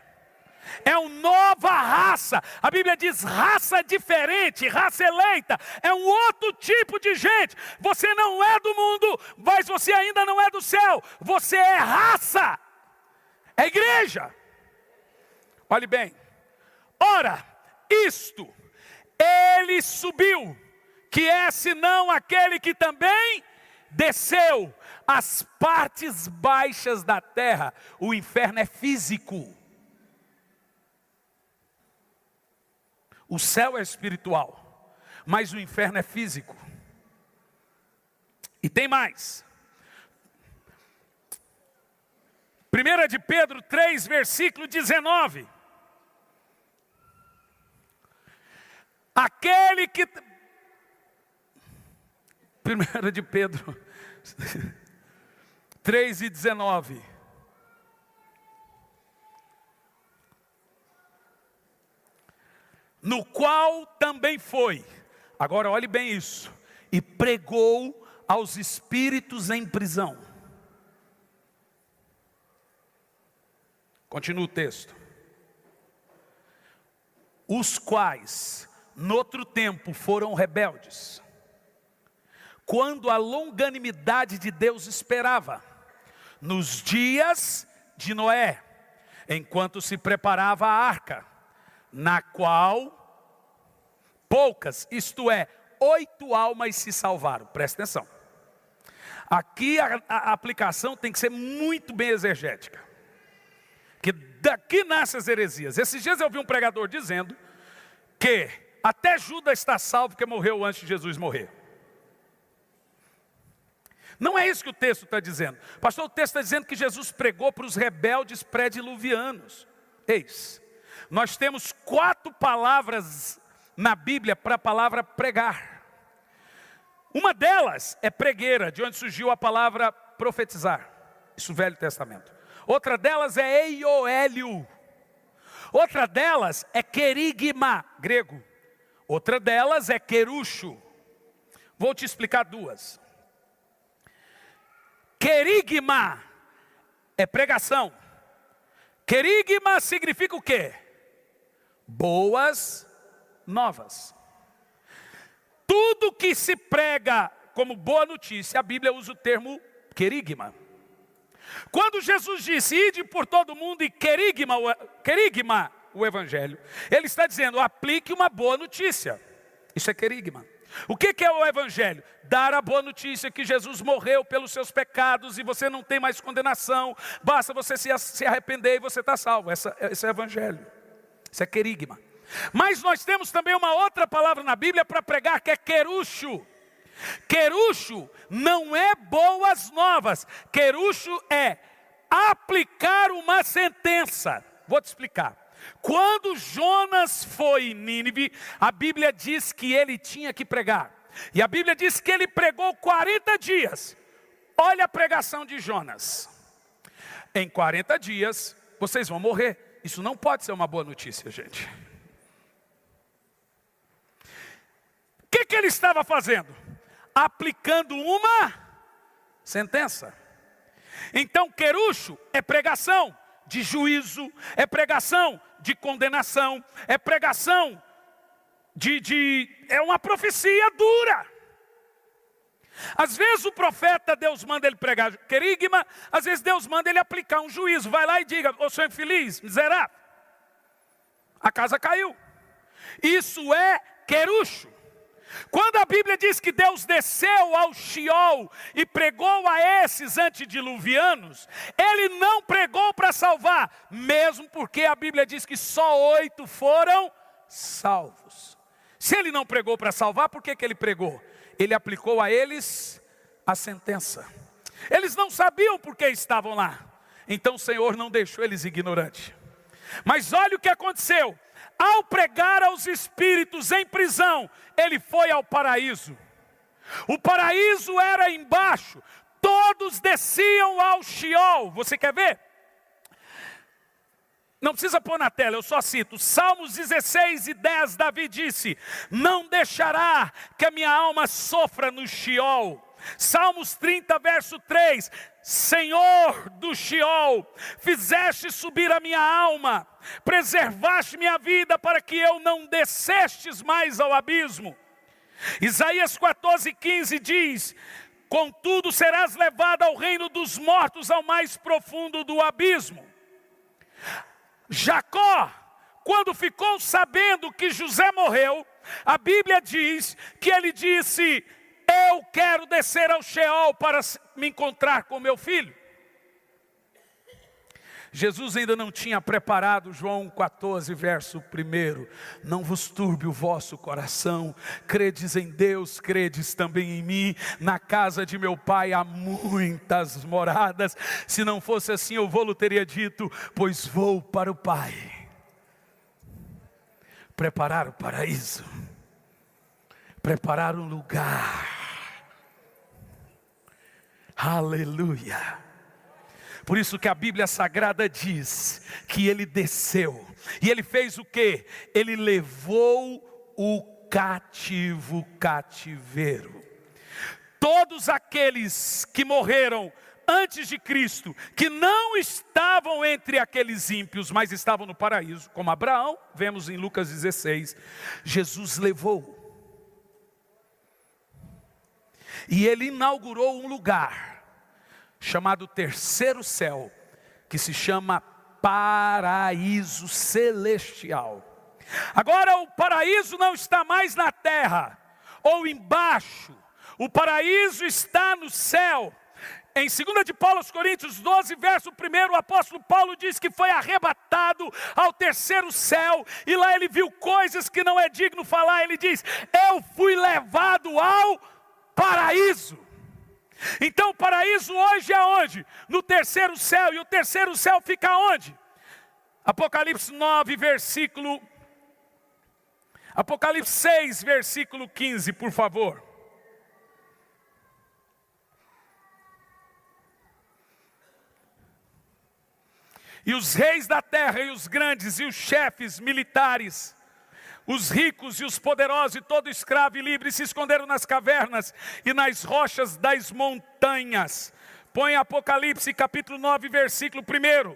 É uma nova raça. A Bíblia diz raça diferente, raça eleita. É um outro tipo de gente. Você não é do mundo, mas você ainda não é do céu. Você é raça. É igreja. Olhe bem. Ora, isto, ele subiu, que é senão aquele que também desceu às partes baixas da terra. O inferno é físico. O céu é espiritual, mas o inferno é físico. E tem mais. 1 de Pedro 3, versículo 19. Aquele que... 1 de Pedro 3 e 19. No qual também foi, agora olhe bem isso, e pregou aos espíritos em prisão. Continua o texto. Os quais, noutro tempo, foram rebeldes, quando a longanimidade de Deus esperava, nos dias de Noé, enquanto se preparava a arca, na qual poucas, isto é, 8 almas se salvaram. Presta atenção. Aqui a aplicação tem que ser muito bem exegética. Que daqui nascem as heresias. Esses dias eu vi um pregador dizendo que até Judas está salvo porque morreu antes de Jesus morrer. Não é isso que o texto está dizendo. Pastor, o texto está dizendo que Jesus pregou para os rebeldes pré-diluvianos. Eis. Nós temos 4 palavras na Bíblia para a palavra pregar. Uma delas é pregueira, de onde surgiu a palavra profetizar. Isso no Velho Testamento. Outra delas é eioélio. Outra delas é querigma, grego. Outra delas é querucho. Vou te explicar 2. Querigma é pregação. Querigma significa o quê? Boas novas. Tudo que se prega como boa notícia, a Bíblia usa o termo querigma. Quando Jesus disse, ide por todo mundo e querigma o evangelho, ele está dizendo, aplique uma boa notícia. Isso é querigma. O que é o evangelho? Dar a boa notícia que Jesus morreu pelos seus pecados e você não tem mais condenação. Basta você se arrepender e você está salvo. Esse é o evangelho. Isso é querigma. Mas nós temos também uma outra palavra na Bíblia para pregar, que é querucho. Querucho não é boas novas. Querucho é aplicar uma sentença. Vou te explicar. Quando Jonas foi em Nínive, a Bíblia diz que ele tinha que pregar. E a Bíblia diz que ele pregou 40 dias. Olha a pregação de Jonas. Em 40 dias, vocês vão morrer. Isso não pode ser uma boa notícia, gente. O que ele estava fazendo? Aplicando uma sentença. Então, querucho é pregação de juízo, é pregação de condenação, é pregação é uma profecia dura. Às vezes o profeta, Deus manda ele pregar querigma, às vezes Deus manda ele aplicar um juízo. Vai lá e diga, ô seu infeliz, miserável, a casa caiu. Isso é querucho. Quando a Bíblia diz que Deus desceu ao Sheol e pregou a esses antediluvianos, Ele não pregou para salvar, mesmo porque a Bíblia diz que só 8 foram salvos. Se Ele não pregou para salvar, por que Ele pregou? Ele aplicou a eles a sentença. Eles não sabiam por que estavam lá, então o Senhor não deixou eles ignorantes. Mas olha o que aconteceu. Ao pregar aos espíritos em prisão, ele foi ao paraíso. O paraíso era embaixo, todos desciam ao Sheol. Você quer ver? Não precisa pôr na tela, eu só cito. Salmos 16:10, Davi disse: não deixará que a minha alma sofra no Sheol. Salmos 30, verso 3, Senhor do Sheol, fizeste subir a minha alma, preservaste minha vida para que eu não descestes mais ao abismo. Isaías 14:15 diz: contudo serás levado ao reino dos mortos, ao mais profundo do abismo. Jacó, quando ficou sabendo que José morreu, a Bíblia diz que ele disse: eu quero descer ao Sheol para me encontrar com meu filho. Jesus ainda não tinha preparado João 14, verso 1. Não vos turbe o vosso coração, credes em Deus, credes também em mim. Na casa de meu pai há muitas moradas. Se não fosse assim, eu vou-lhe teria dito, pois vou para o Pai preparar o paraíso, preparar um lugar. Aleluia. Por isso que a Bíblia Sagrada diz que ele desceu. E ele fez o quê? Ele levou o cativeiro. Todos aqueles que morreram antes de Cristo, que não estavam entre aqueles ímpios, mas estavam no paraíso, como Abraão, vemos em Lucas 16, Jesus levou. E ele inaugurou um lugar chamado terceiro céu, que se chama paraíso celestial. Agora o paraíso não está mais na terra, ou embaixo. O paraíso está no céu. Em 2 de Paulo aos Coríntios 12, verso 1, o apóstolo Paulo diz que foi arrebatado ao terceiro céu, e lá ele viu coisas que não é digno falar. Ele diz: eu fui levado ao paraíso. Então o paraíso hoje é onde? No terceiro céu. E o terceiro céu fica onde? Apocalipse 6, versículo 15, por favor. E os reis da terra, e os grandes, e os chefes militares, os ricos e os poderosos, e todo escravo e livre, se esconderam nas cavernas e nas rochas das montanhas. Põe Apocalipse capítulo 9, versículo 1.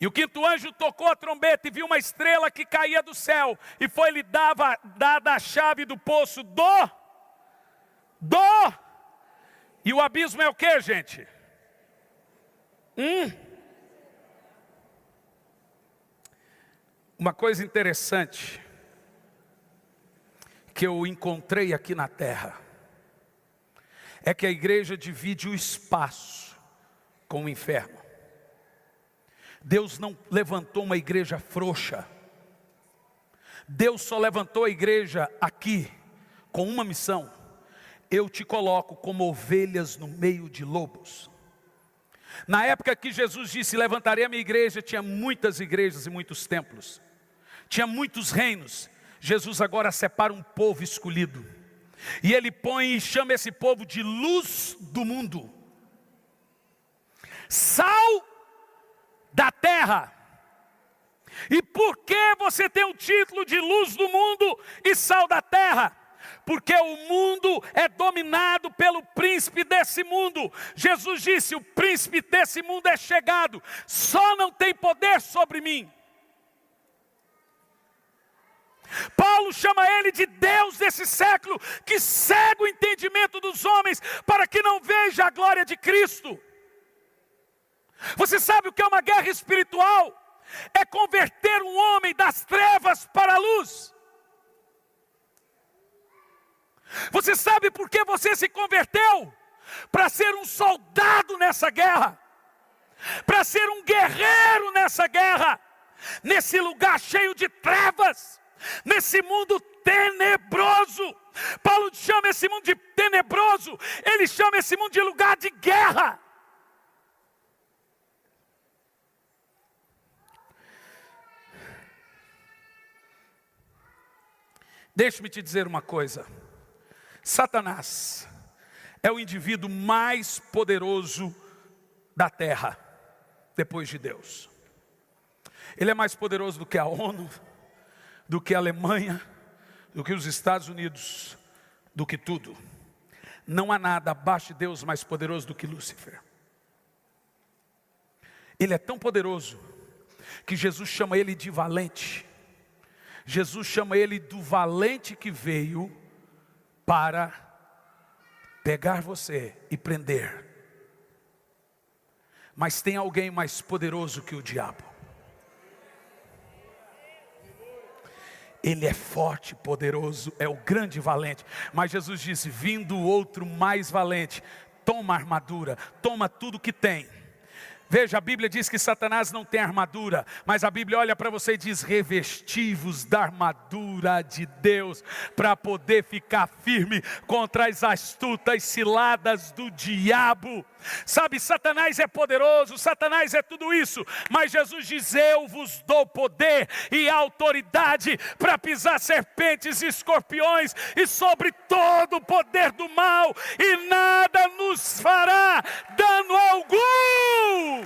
E o quinto anjo tocou a trombeta e viu uma estrela que caía do céu, e foi-lhe dada a chave do poço e o abismo é o que, gente? Uma coisa interessante que eu encontrei aqui na terra é que a igreja divide o espaço com o inferno. Deus não levantou uma igreja frouxa. Deus só levantou a igreja aqui com uma missão: eu te coloco como ovelhas no meio de lobos. Na época que Jesus disse: levantarei a minha igreja, tinha muitas igrejas e muitos templos, tinha muitos reinos. Jesus agora separa um povo escolhido, e ele põe e chama esse povo de luz do mundo, sal da terra. E por que você tem o título de luz do mundo e sal da terra? Porque o mundo é dominado pelo príncipe desse mundo. Jesus disse: o príncipe desse mundo é chegado, só não tem poder sobre mim. Paulo chama ele de Deus desse século, que cega o entendimento dos homens, para que não veja a glória de Cristo. Você sabe o que é uma guerra espiritual? É converter um homem das trevas para a luz. Você sabe por que você se converteu? Para ser um soldado nessa guerra, para ser um guerreiro nessa guerra, nesse lugar cheio de trevas, nesse mundo tenebroso. Paulo chama esse mundo de tenebroso, ele chama esse mundo de lugar de guerra. Deixe-me te dizer uma coisa: Satanás é o indivíduo mais poderoso da terra, depois de Deus. Ele é mais poderoso do que a ONU, do que a Alemanha, do que os Estados Unidos, do que tudo. Não há nada abaixo de Deus mais poderoso do que Lúcifer. Ele é tão poderoso que Jesus chama ele de valente. Jesus chama ele do valente que veio para pegar você e prender. Mas tem alguém mais poderoso que o diabo. Ele é forte, poderoso, é o grande valente. Mas Jesus disse: vindo outro mais valente, toma a armadura, toma tudo que tem. Veja, a Bíblia diz que Satanás não tem armadura, mas a Bíblia olha para você e diz: revesti-vos da armadura de Deus, para poder ficar firme contra as astutas ciladas do diabo. Sabe, Satanás é poderoso, Satanás é tudo isso, mas Jesus diz: eu vos dou poder e autoridade para pisar serpentes e escorpiões e sobre todo o poder do mal, e nada nos fará dano algum.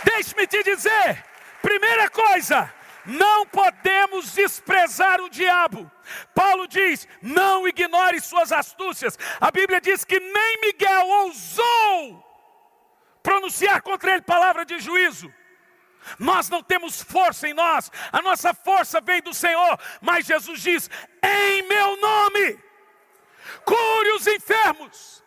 Deixe-me te dizer, primeira coisa, não podemos desprezar o diabo. Paulo diz: não ignore suas astúcias. A Bíblia diz que nem Miguel ousou pronunciar contra ele palavra de juízo. Nós não temos força em nós, a nossa força vem do Senhor. Mas Jesus diz: em meu nome, cure os enfermos,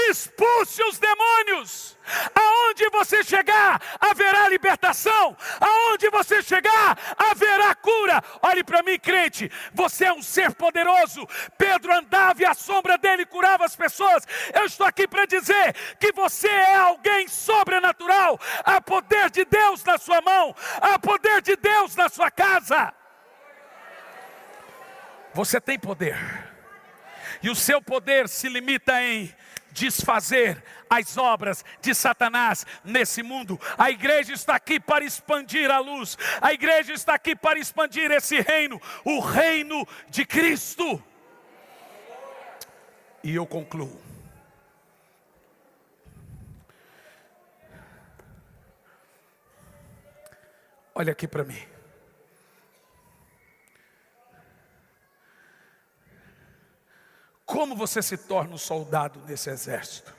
expulse os demônios. Aonde você chegar, haverá libertação. Aonde você chegar, haverá cura. Olhe para mim, crente, você é um ser poderoso. Pedro andava e a sombra dele curava as pessoas. Eu estou aqui para dizer que você é alguém sobrenatural. Há poder de Deus na sua mão, há poder de Deus na sua casa. Você tem poder, e o seu poder se limita em desfazer as obras de Satanás nesse mundo. A igreja está aqui para expandir a luz. A igreja está aqui para expandir esse reino, o reino de Cristo. E eu concluo. Olha aqui para mim. Como você se torna um soldado nesse exército?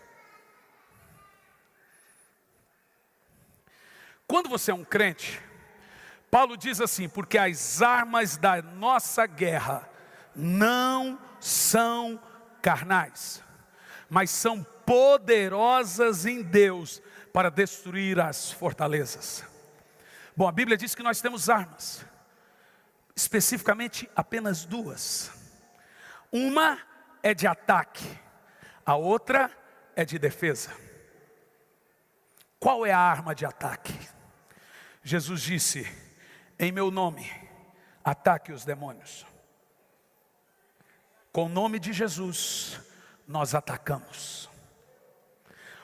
Quando você é um crente, Paulo diz assim: porque as armas da nossa guerra não são carnais, mas são poderosas em Deus para destruir as fortalezas. Bom, a Bíblia diz que nós temos armas, especificamente apenas duas. Uma é de ataque, a outra é de defesa. Qual é a arma de ataque? Jesus disse: em meu nome, ataque os demônios. Com o nome de Jesus, nós atacamos.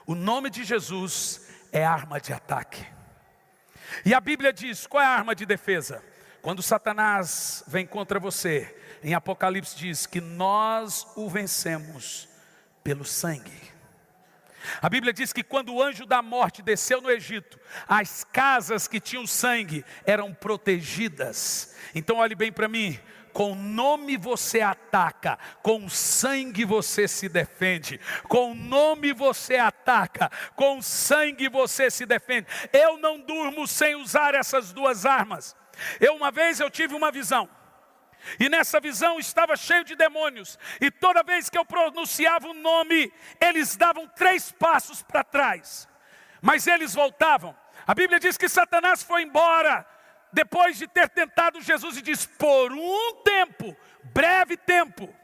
O nome de Jesus é arma de ataque. E a Bíblia diz: qual é a arma de defesa? Quando Satanás vem contra você, em Apocalipse diz que nós o vencemos pelo sangue. A Bíblia diz que quando o anjo da morte desceu no Egito, as casas que tinham sangue eram protegidas. Então olhe bem para mim, com o nome você ataca, com o sangue você se defende. Com o nome você ataca, com o sangue você se defende. Eu não durmo sem usar essas duas armas. Uma vez eu tive uma visão. E nessa visão estava cheio de demônios. E toda vez que eu pronunciava o nome, eles davam 3 passos para trás. Mas eles voltavam. A Bíblia diz que Satanás foi embora depois de ter tentado Jesus e diz: por um tempo, breve tempo.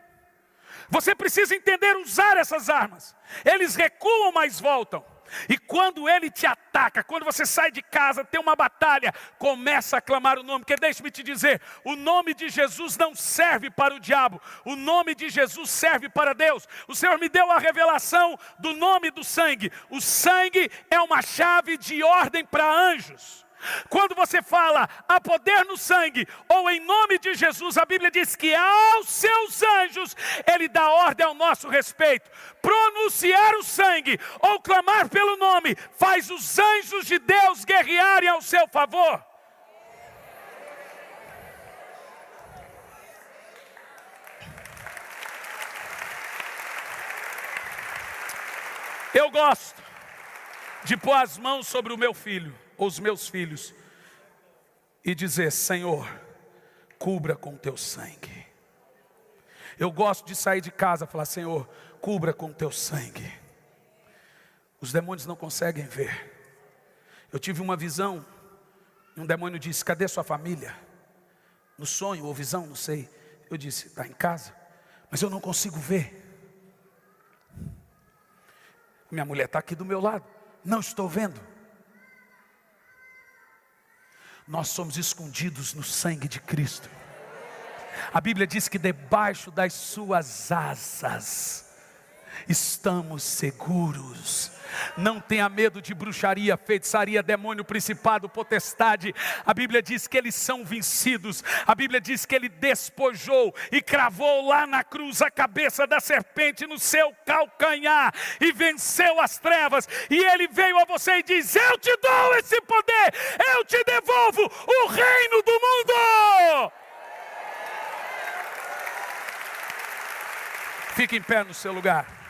Você precisa entender usar essas armas. Eles recuam, mas voltam. E quando ele te ataca, quando você sai de casa, tem uma batalha, começa a clamar o nome. Porque deixe-me te dizer, o nome de Jesus não serve para o diabo. O nome de Jesus serve para Deus. O Senhor me deu a revelação do nome do sangue. O sangue é uma chave de ordem para anjos. Quando você fala, há poder no sangue, ou em nome de Jesus, a Bíblia diz que aos seus anjos, Ele dá ordem ao nosso respeito. Pronunciar o sangue, ou clamar pelo nome, faz os anjos de Deus guerrearem ao seu favor. Eu gosto de pôr as mãos sobre o meu filho, ou os meus filhos, e dizer: Senhor, cubra com teu sangue. Eu gosto de sair de casa e falar: Senhor, cubra com teu sangue. Os demônios não conseguem ver. Eu tive uma visão, e um demônio disse: cadê sua família? No sonho ou visão, não sei. Eu disse: está em casa, mas eu não consigo ver. Minha mulher está aqui do meu lado, não estou vendo. Nós somos escondidos no sangue de Cristo. A Bíblia diz que debaixo das suas asas estamos seguros. Não tenha medo de bruxaria, feitiçaria, demônio, principado, potestade. A Bíblia diz que eles são vencidos. A Bíblia diz que Ele despojou e cravou lá na cruz a cabeça da serpente no seu calcanhar e venceu as trevas. E Ele veio a você e diz: eu te dou esse poder, eu te devolvo o reino do mundo. Fique em pé no seu lugar.